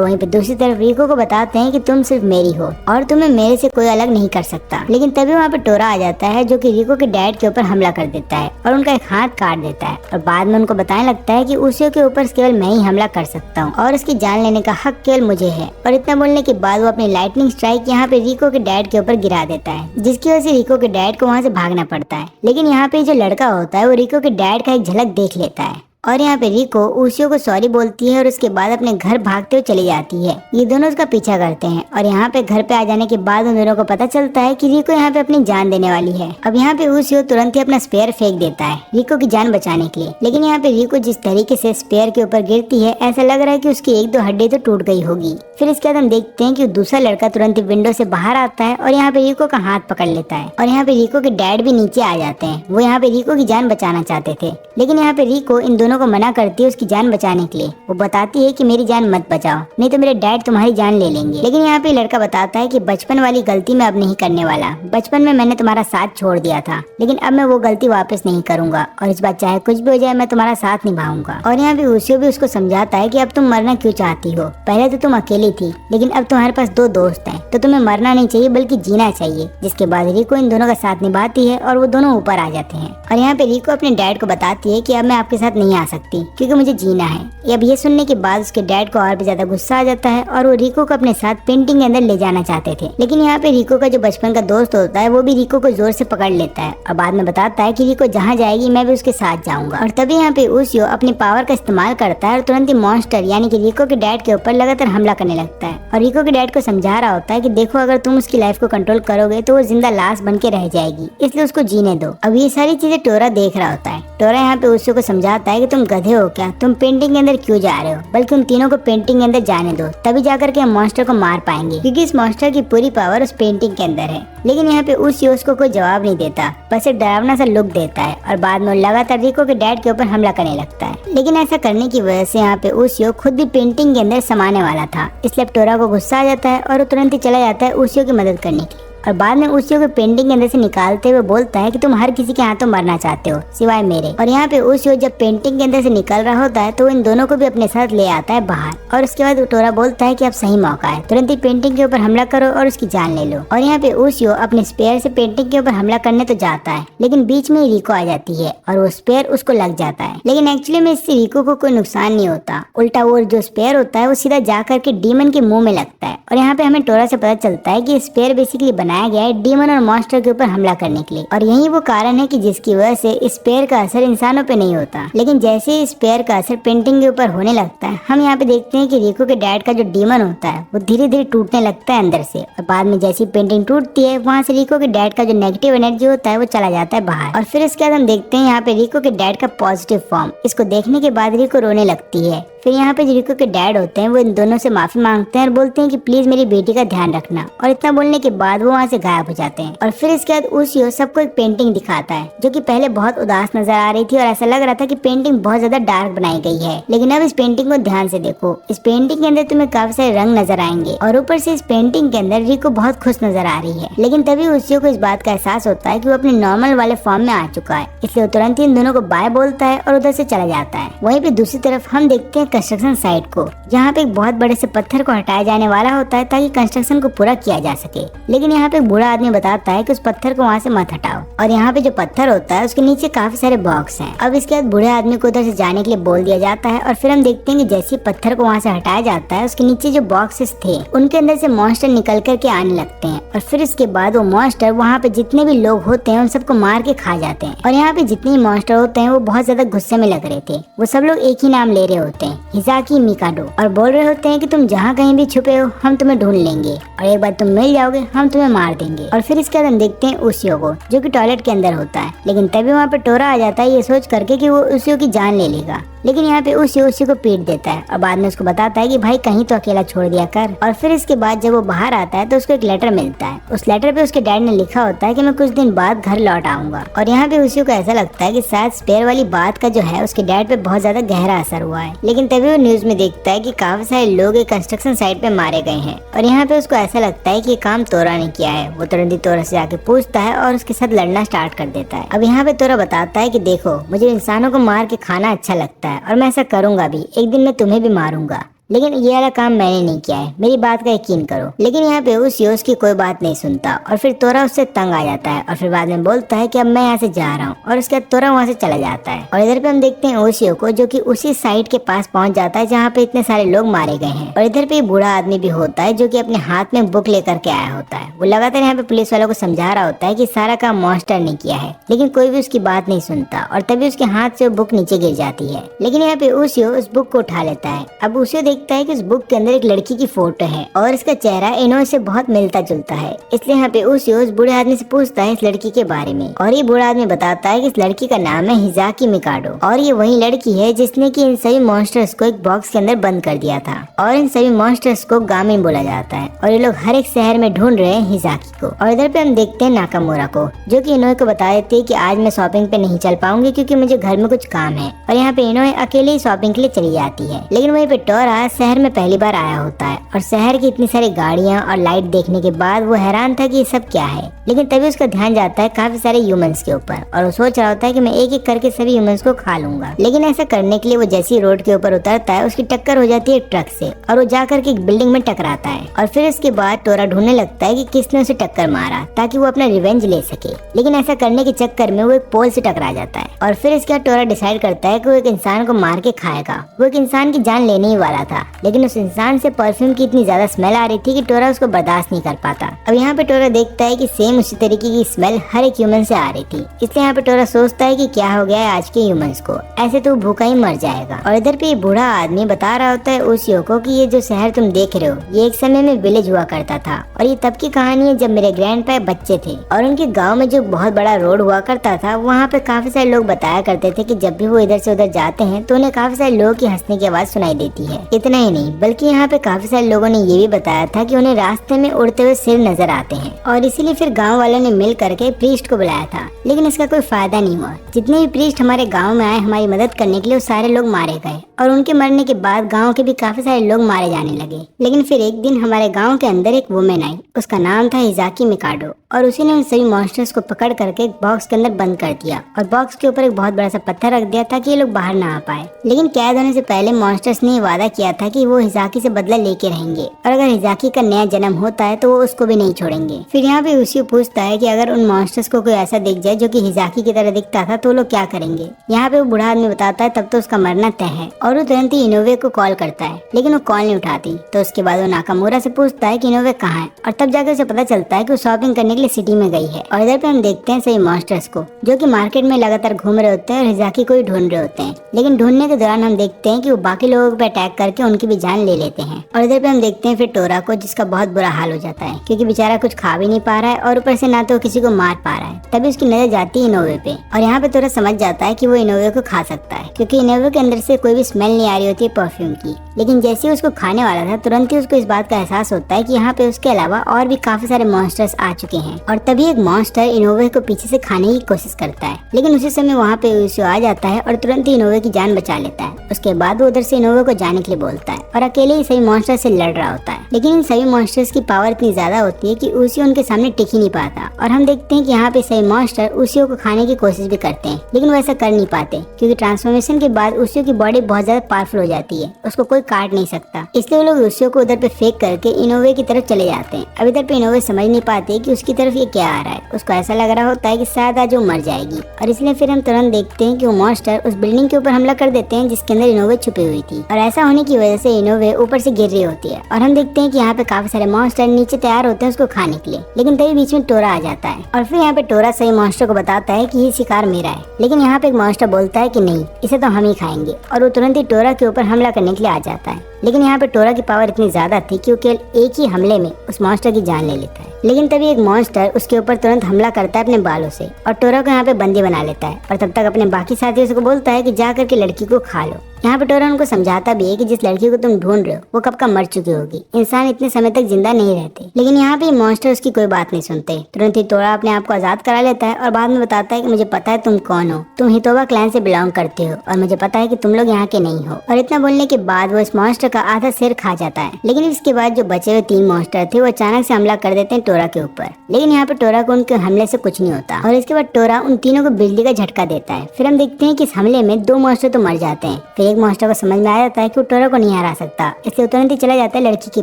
वहीं पे दूसरी तरफ रिको को बताते हैं कि तुम सिर्फ मेरी हो और तुम्हें मेरे से कोई अलग नहीं कर सकता। लेकिन तभी वहाँ पे टोरा आ जाता है जो कि रिको के डैड के ऊपर हमला कर देता है और उनका एक हाथ काट देता है। और बाद में उनको बताने लगता है कि ओसियो के ऊपर केवल मैं ही हमला कर सकता हूँ और उसकी जान लेने का हक केवल मुझे है। और इतना बोलने के बाद वो अपनी लाइटनिंग स्ट्राइक यहाँ पे रिको के डैड के ऊपर गिरा देता है जिसकी वजह से रिको के डैड को वहाँ से भागना पड़ता है। लेकिन यहाँ पे जो लड़का होता है वो रिको के डैड का एक झलक देख लेता है और यहाँ पे रिको ओसियो को सॉरी बोलती है और उसके बाद अपने घर भागते हुए चली जाती है। ये दोनों उसका पीछा करते हैं और यहाँ पे घर पे आ जाने के बाद उन दोनों को पता चलता है कि रिको यहाँ पे अपनी जान देने वाली है। अब यहाँ पे ओसियो तुरंत ही अपना स्पेयर फेंक देता है रिको की जान बचाने के लिए। लेकिन यहाँ पे रिको जिस तरीके से स्पेयर के ऊपर गिरती है ऐसा लग रहा है कि उसकी एक दो हड्डी तो टूट गई होगी। फिर इसके बाद हम देखते हैं कि दूसरा लड़का तुरंत ही विंडो से बाहर आता है और यहाँ पे रिको का हाथ पकड़ लेता है और यहाँ पे रिको के डैड भी नीचे आ जाते हैं। वो यहाँ पे रिको की जान बचाना चाहते थे लेकिन यहाँ पे रिको इन दोनों को मना करती है उसकी जान बचाने के लिए। वो बताती है कि मेरी जान मत बचाओ नहीं तो मेरे डैड तुम्हारी जान ले लेंगे। लेकिन यहाँ पे लड़का बताता है कि बचपन वाली गलती मैं अब नहीं करने वाला। बचपन में मैंने तुम्हारा साथ छोड़ दिया था लेकिन अब मैं वो गलती वापस नहीं करूंगा और इस बार चाहे कुछ भी हो जाए मैं तुम्हारा साथ निभाऊंगा। और यहाँ पे ओसियो भी उसको समझाता है कि अब तुम मरना क्यों चाहती हो। पहले तो तुम अकेली थी लेकिन अब तुम्हारे पास दो दोस्त हैं तो तुम्हें मरना नहीं चाहिए बल्कि जीना चाहिए। जिसके बाद रिको इन दोनों का साथ निभाती है और वो दोनों ऊपर आ जाते हैं। और यहाँ पे रिको अपने डैड को बताती है कि अब मैं आपके साथ नहीं आ सकती क्योंकि मुझे जीना है। अब ये सुनने के बाद उसके डैड को और भी ज्यादा गुस्सा आ जाता है और वो रिको को अपने साथ पेंटिंग के अंदर ले जाना चाहते थे। लेकिन यहाँ पे रिको का जो बचपन का दोस्त होता है वो भी रिको को जोर से पकड़ लेता है और बाद में बताता है कि रिको जहाँ जाएगी मैं भी उसके साथ जाऊंगा। और तभी यहाँ पे ओसियो अपनी पावर का इस्तेमाल करता है और तुरंत ही मॉन्स्टर यानी कि रिको के डैड के ऊपर लगातार हमला करने लगता है और रिको के डैड को समझा रहा होता है कि देखो अगर तुम उसकी लाइफ को कंट्रोल करोगे तो वो जिंदा लाश बन के रह जाएगी इसलिए उसको जीने दो। अब ये सारी चीजें टोरा देख रहा होता है। टोरा यहाँ पे ओसियो को समझाता है कि तुम गधे हो क्या, तुम पेंटिंग के अंदर क्यों जा रहे हो, बल्कि उन तीनों को पेंटिंग के अंदर जाने दो तभी जाकर के हम मॉन्स्टर को मार पाएंगे क्योंकि इस मॉन्स्टर की पूरी पावर उस पेंटिंग के अंदर है। लेकिन यहाँ पे ओसियो उसको कोई जवाब नहीं देता बस एक डरावना सा लुक देता है और बाद में लगातार रिको के डैड के ऊपर हमला करने लगता है। लेकिन ऐसा करने की वजह से यहाँ पे ओसियो खुद भी पेंटिंग के अंदर समाने वाला था इसलिए टोरा को गुस्सा आ जाता है और वो तुरंत ही चला जाता है ओसियो की मदद करने के लिए। और बाद में ओसियो को पेंटिंग के अंदर से निकालते हुए बोलता है कि तुम हर किसी के हाथों मरना चाहते हो सिवाय मेरे। और यहाँ पे ओसियो जब पेंटिंग के अंदर से निकल रहा होता है तो इन दोनों को भी अपने साथ ले आता है बाहर। और उसके बाद टोरा बोलता है कि अब सही मौका है, तुरंत ही पेंटिंग के ऊपर हमला करो और उसकी जान ले लो। और यहाँ पे ओसियो अपने स्पेयर से पेंटिंग के ऊपर हमला करने तो जाता है लेकिन बीच में रिको आ जाती है और वो स्पेयर उसको लग जाता है। लेकिन एक्चुअली में इससे रिको को कोई नुकसान नहीं होता, उल्टा वो जो स्पेयर होता है वो सीधा जा करके डीमन के मुंह में लगता है। और यहाँ पे हमें टोरा से पता चलता है कि स्पेयर बेसिकली बनाया गया है डीमन और मॉन्स्टर के ऊपर हमला करने के लिए और यही वो कारण है कि जिसकी वजह से स्पेयर का असर इंसानों पे नहीं होता। लेकिन जैसे ही स्पेयर का असर पेंटिंग के ऊपर होने लगता है हम यहाँ पे देखते हैं कि रिको के डैड का जो डीमन होता है वो धीरे धीरे टूटने लगता है अंदर से और बाद में जैसी पेंटिंग टूटती है वहाँ से रिको के डैड का जो नेगेटिव एनर्जी होता है वो चला जाता है बाहर। और फिर इसके बाद हम देखते हैं यहाँ पे रिको के डैड का पॉजिटिव फॉर्म। इसको देखने के बाद रिको रोने लगती है। फिर यहाँ पे रिको के डैड होते हैं वो इन दोनों से माफी मांगते हैं और बोलते हैं कि प्लीज मेरी बेटी का ध्यान रखना। और इतना बोलने के बाद वो वहाँ से गायब हो जाते हैं। और फिर इसके बाद ओसियो सबको एक पेंटिंग दिखाता है जो कि पहले बहुत उदास नजर आ रही थी और ऐसा लग रहा था कि पेंटिंग बहुत ज्यादा डार्क बनाई गई है। लेकिन अब इस पेंटिंग को ध्यान से देखो, इस पेंटिंग के अंदर तुम्हें काफी सारे रंग नजर आएंगे और ऊपर से इस पेंटिंग के अंदर रिको बहुत खुश नजर आ रही है। लेकिन तभी ओसियो को इस बात का एहसास होता है कि वो अपने नॉर्मल वाले फॉर्म में आ चुका है, इसलिए वो तुरंत ही इन दोनों को बाय बोलता है और उधर से चला जाता है। वहीं पे दूसरी तरफ हम देखते हैं कंस्ट्रक्शन साइट को, जहाँ पे एक बहुत बड़े से पत्थर को हटाया जाने वाला होता है ताकि कंस्ट्रक्शन को पूरा किया जा सके। लेकिन यहाँ पे एक बूढ़ा आदमी बताता है कि उस पत्थर को वहाँ से मत हटाओ, और यहाँ पे जो पत्थर होता है उसके नीचे काफी सारे बॉक्स हैं। अब इसके बाद बूढ़े आदमी को उधर से जाने के लिए बोल दिया जाता है, और फिर हम देखते हैं कि जैसे पत्थर को वहाँ से हटाया जाता है उसके नीचे जो बॉक्सेस थे उनके अंदर से मॉन्स्टर निकल करके आने लगते हैं, और फिर इसके बाद वो मॉन्स्टर वहाँ पे जितने भी लोग होते हैं उन सबको मार के खा जाते हैं। और यहाँ पे जितने मॉन्स्टर होते हैं वो बहुत ज्यादा गुस्से में लग रहे थे। वो सब लोग एक ही नाम ले रहे होते हैं, हिजाकी मिकाडो, और बोल रहे होते हैं कि तुम जहाँ कहीं भी छुपे हो हम तुम्हें ढूंढ लेंगे, और एक बार तुम मिल जाओगे हम तुम्हें मार देंगे। और फिर इसके बाद हम देखते हैं उसियो को, जो कि टॉयलेट के अंदर होता है, लेकिन तभी वहाँ पे टोरा आ जाता है ये सोच करके कि वो उसियो की जान ले लेगा। लेकिन यहाँ पे उसी को पीट देता है और बाद में उसको बताता है कि भाई कहीं तो अकेला छोड़ दिया कर। और फिर इसके बाद जब वो बाहर आता है तो उसको एक लेटर मिलता है। उस लेटर पे उसके डैड ने लिखा होता है कि मैं कुछ दिन बाद घर लौट आऊंगा। और यहाँ पे उसी को ऐसा लगता है कि शायद स्पेयर वाली बात का जो है उसके डैड पे बहुत ज्यादा गहरा असर हुआ है। लेकिन तभी वो न्यूज में देखता है कि काफी सारे लोग एक कंस्ट्रक्शन साइट पे मारे गए हैं, और यहाँ पे उसको ऐसा लगता है कि ये काम तोरा ने किया है। वो तुरंत ही तोरा से जाके पूछता है और उसके साथ लड़ना स्टार्ट कर देता है। अब यहाँ पे तोरा बताता है कि देखो मुझे इंसानों को मार के खाना अच्छा लगता है और मैं ऐसा करूंगा भी, एक दिन मैं तुम्हें भी मारूंगा, लेकिन ये वाला काम मैंने नहीं किया है, मेरी बात का यकीन करो। लेकिन यहाँ पे उसियो की कोई बात नहीं सुनता और फिर तोरा उससे तंग आ जाता है और फिर बाद में बोलता है कि अब मैं यहाँ से जा रहा हूँ, और उसके बाद तोरा वहाँ से चला जाता है। और इधर पे हम देखते हैं उसियो को, जो कि उसी साइट के पास पहुँच जाता है जहाँ पे इतने सारे लोग मारे गए हैं। और इधर पे बूढ़ा आदमी भी होता है जो कि अपने हाथ में बुक लेकर के आया होता है। वो लगातार यहाँ पे पुलिस वालों को समझा रहा होता है कि सारा काम मॉन्स्टर ने किया है, लेकिन कोई भी उसकी बात नहीं सुनता, और तभी उसके हाथ से बुक नीचे गिर जाती है। लेकिन यहाँ पे उसियो उस बुक को उठा लेता है। अब उसियो देखता है कि उस बुक के अंदर एक लड़की की फोटो है और इसका चेहरा इनोवे से बहुत मिलता जुलता है। इसलिए यहाँ पे उसियो उस बूढ़े आदमी से पूछता है इस लड़की के बारे में, और ये बूढ़ा आदमी बताता है कि इस लड़की का नाम है हिजाकी मिकाडो, और ये वही लड़की है जिसने कि इन सभी मॉन्स्टर्स को एक बॉक्स के अंदर बंद कर दिया था। और इन सभी मॉन्स्टर्स को गामिन बोला जाता है, और ये लोग हर एक शहर में ढूंढ रहे हैं हिजाकी को। और इधर पे हम देखते हैं नाकामुरा को, जो कि इनोवे को बता देते हैं कि आज मैं शॉपिंग पे नहीं चल पाऊंगी क्योंकि मुझे घर में कुछ काम है। और यहाँ पे इनोवे अकेले ही शॉपिंग के लिए चली जाती है। लेकिन वहीं पे टोरा शहर में पहली बार आया होता है, और शहर की इतनी सारी गाड़ियां और लाइट देखने के बाद वो हैरान था कि ये सब क्या है। लेकिन तभी उसका ध्यान जाता है काफी सारे ह्यूमंस के ऊपर, और वो सोच रहा होता है कि मैं एक एक करके सभी ह्यूमंस को खा लूंगा। लेकिन ऐसा करने के लिए वो जैसे ही रोड के ऊपर उतरता है उसकी टक्कर हो जाती है ट्रक से, और वो जाकर के एक बिल्डिंग में टकराता है। और फिर इसके बाद टोरा ढूंढने लगता है कि किसने उसे टक्कर मारा ताकि वो अपना रिवेंज ले सके। लेकिन ऐसा करने के चक्कर में वो एक पोल से टकरा जाता है, और फिर इसके बाद टोरा डिसाइड करता है कि वो एक इंसान को मार के खाएगा। वो एक इंसान की जान लेने ही वाला था, लेकिन उस इंसान से परफ्यूम की इतनी ज्यादा स्मेल आ रही थी कि टोरा उसको बर्दाश्त नहीं कर पाता। अब यहाँ पे टोरा देखता है कि सेम उसी तरीके की स्मेल हर एक ह्यूमन से आ रही थी। इसलिए यहाँ पे टोरा सोचता है कि क्या हो गया है आज के ह्यूमंस को, ऐसे तो भूखा ही मर जाएगा। और इधर पे ये बूढ़ा आदमी बता रहा होता है उसियो को कि ये जो शहर तुम देख रहे हो ये एक समय में विलेज हुआ करता था, और ये तब की कहानी है जब मेरे ग्रैंडपा बच्चे थे, और उनके गाँव में जो बहुत बड़ा रोड हुआ करता था वहाँ पे काफी सारे लोग बताया करते थे कि जब भी वो इधर से उधर जाते हैं तो उन्हें काफी सारे लोगों की हंसने की आवाज सुनाई देती है। इतना ही नहीं बल्कि यहाँ पे काफी सारे लोगों ने ये भी बताया था कि उन्हें रास्ते में उड़ते हुए सिर नजर आते हैं, और इसीलिए फिर गांव वालों ने मिल करके प्रीस्ट को बुलाया था। लेकिन इसका कोई फायदा नहीं हुआ। जितने भी प्रीस्ट हमारे गांव में आए हमारी मदद करने के लिए वो सारे लोग मारे गए, और उनके मरने के बाद गांव के भी काफी सारे लोग मारे जाने लगे। लेकिन फिर एक दिन हमारे गांव के अंदर एक वुमेन आई, उसका नाम था हिजाकी मिकाडो, और उसी ने उन सभी मॉन्स्टर्स को पकड़ करके एक बॉक्स के अंदर बंद कर दिया, और बॉक्स के ऊपर एक बहुत बड़ा सा पत्थर रख दिया ताकि ये लोग बाहर ना आ पाए। लेकिन कैद होने से पहले मॉन्स्टर्स ने वादा किया था कि वो हिजाकी से बदला लेके रहेंगे, और अगर हिजाकी का नया जन्म होता है तो वो उसको भी नहीं छोड़ेंगे। फिर यहाँ पे उसी पूछता है कि अगर उन मॉन्स्टर्स को कोई ऐसा दिख जाए जो कि हिजाकी की तरह दिखता था तो लोग क्या करेंगे। यहाँ पे वो बूढ़ा आदमी बताता है तब तो उसका मरना तय है, और वो तुरंत ही इनोवे को कॉल करता है, लेकिन वो कॉल नहीं उठाती। तो उसके बाद वो नाकामुरा से पूछता है कि इनोवे कहाँ है, और तब जाकर उसे पता चलता है कि वो शॉपिंग करने के लिए सिटी में गई है। और इधर पे हम देखते हैं सही मॉन्स्टर्स को जो कि मार्केट में लगातार घूम रहे होते हैं और हिजाकी को ही ढूंढ रहे होते हैं। लेकिन ढूंढने के दौरान हम देखते हैं कि वो बाकी लोगों पे अटैक करके उनकी भी जान ले लेते हैं। और इधर पे हम देखते हैं फिर टोरा को, जिसका बहुत बुरा हाल हो जाता है क्योंकि बेचारा कुछ खा भी नहीं पा रहा है और ऊपर से ना तो किसी को मार पा रहा है। तभी उसकी नजर जाती है इनोवे पे, और यहाँ पे टोरा समझ जाता है कि वो इनोवे को खा सकता है क्योंकि इनोवे के अंदर से कोई भी स्मेल नहीं आ रही होती है परफ्यूम की। लेकिन जैसे ही उसको खाने वाला था तुरंत ही उसको इस बात का एहसास होता है कि यहाँ पे उसके अलावा और भी काफी सारे मॉन्स्टर्स आ चुके हैं, और तभी एक मॉन्स्टर इनोवे को पीछे से खाने की कोशिश करता है। लेकिन उसी समय वहाँ पे उसी आ जाता है और तुरंत ही इनोवे की जान बचा लेता है। उसके बाद वो उधर से इनोवे को जाने के लिए बोलता बोलता है और अकेले ही सभी मॉन्स्टर से लड़ रहा होता है। लेकिन इन सभी मॉन्स्टर्स की पावर इतनी ज्यादा होती है कि उसियो उनके सामने टिक ही नहीं पाता और हम देखते हैं कि यहाँ पे सभी मॉन्स्टर उसियो को खाने की कोशिश भी करते हैं, लेकिन वो ऐसा कर नहीं पाते क्योंकि ट्रांसफॉर्मेशन के बाद उसियो की बॉडी बहुत ज्यादा पावरफुल हो जाती है, उसको कोई काट नहीं सकता। इसलिए वो लोग उसियो को उधर पे फेंक करके इनोवे की तरफ चले जाते हैं। अब इधर पे इनोवे समझ नहीं पाते कि उसकी तरफ ये क्या आ रहा है। उसको ऐसा लग रहा होता है कि शायद आज वो मर जाएगी और इसलिए फिर हम तुरंत देखते हैं कि वो मॉन्स्टर उस बिल्डिंग के ऊपर हमला कर देते हैं जिसके अंदर इनोवे छुपी हुई थी और ऐसा होने की वजह से इनोवे ऊपर से गिर रही होती है और हम देखते हैं कि यहाँ पे काफी सारे मॉन्स्टर नीचे तैयार होते हैं उसको खाने के लिए। लेकिन तभी बीच में टोरा आ जाता है और फिर यहाँ पे टोरा सही मॉन्स्टर को बताता है कि ये शिकार मेरा है। लेकिन यहाँ पे एक मॉन्स्टर बोलता है कि नहीं, इसे तो हम ही खाएंगे और वो तुरंत ही टोरा के ऊपर हमला करने के लिए आ जाता है। लेकिन यहाँ पे टोरा की पावर इतनी ज्यादा थी कि वो केवल एक ही हमले में उस मॉन्स्टर की जान ले लेता है। लेकिन तभी एक मॉन्स्टर उसके ऊपर तुरंत हमला करता है अपने बालों से और टोरा को यहाँ पे बंदी बना लेता है और तब तक अपने बाकी साथियों को बोलता है कि जा करके लड़की को खा लो। यहाँ पे टोरा उनको समझाता भी है कि जिस लड़की को तुम ढूंढ रहे हो वो कब का मर चुकी होगी, इंसान इतने समय तक जिंदा नहीं रहते। लेकिन यहाँ पे मॉन्स्टर उसकी कोई बात नहीं सुनते। तुरंत ही टोरा अपने आप को आजाद करा लेता है और बाद में बताता है कि मुझे पता है तुम कौन हो, तुम हितोबा क्लैन से बिलोंग करते हो और मुझे पता है कि तुम लोग यहाँ के नहीं हो। और इतना बोलने के बाद वो इस मॉन्स्टर का आधा सिर खा जाता है। लेकिन इसके बाद जो बचे हुए 3 मॉन्स्टर थे वो अचानक से हमला कर देते हैं टोरा के ऊपर। लेकिन यहाँ पे टोरा को उनके हमले से कुछ नहीं होता और इसके बाद टोरा उन तीनों को बिजली का झटका देता है। फिर हम देखते हैं कि इस हमले में 2 मॉन्स्टर तो मर जाते हैं। फिर एक मॉन्स्टर को समझ में आ जाता है कि वो टोरा को नहीं हरा सकता, इसलिए तुरंत ही चला जाता है लड़की के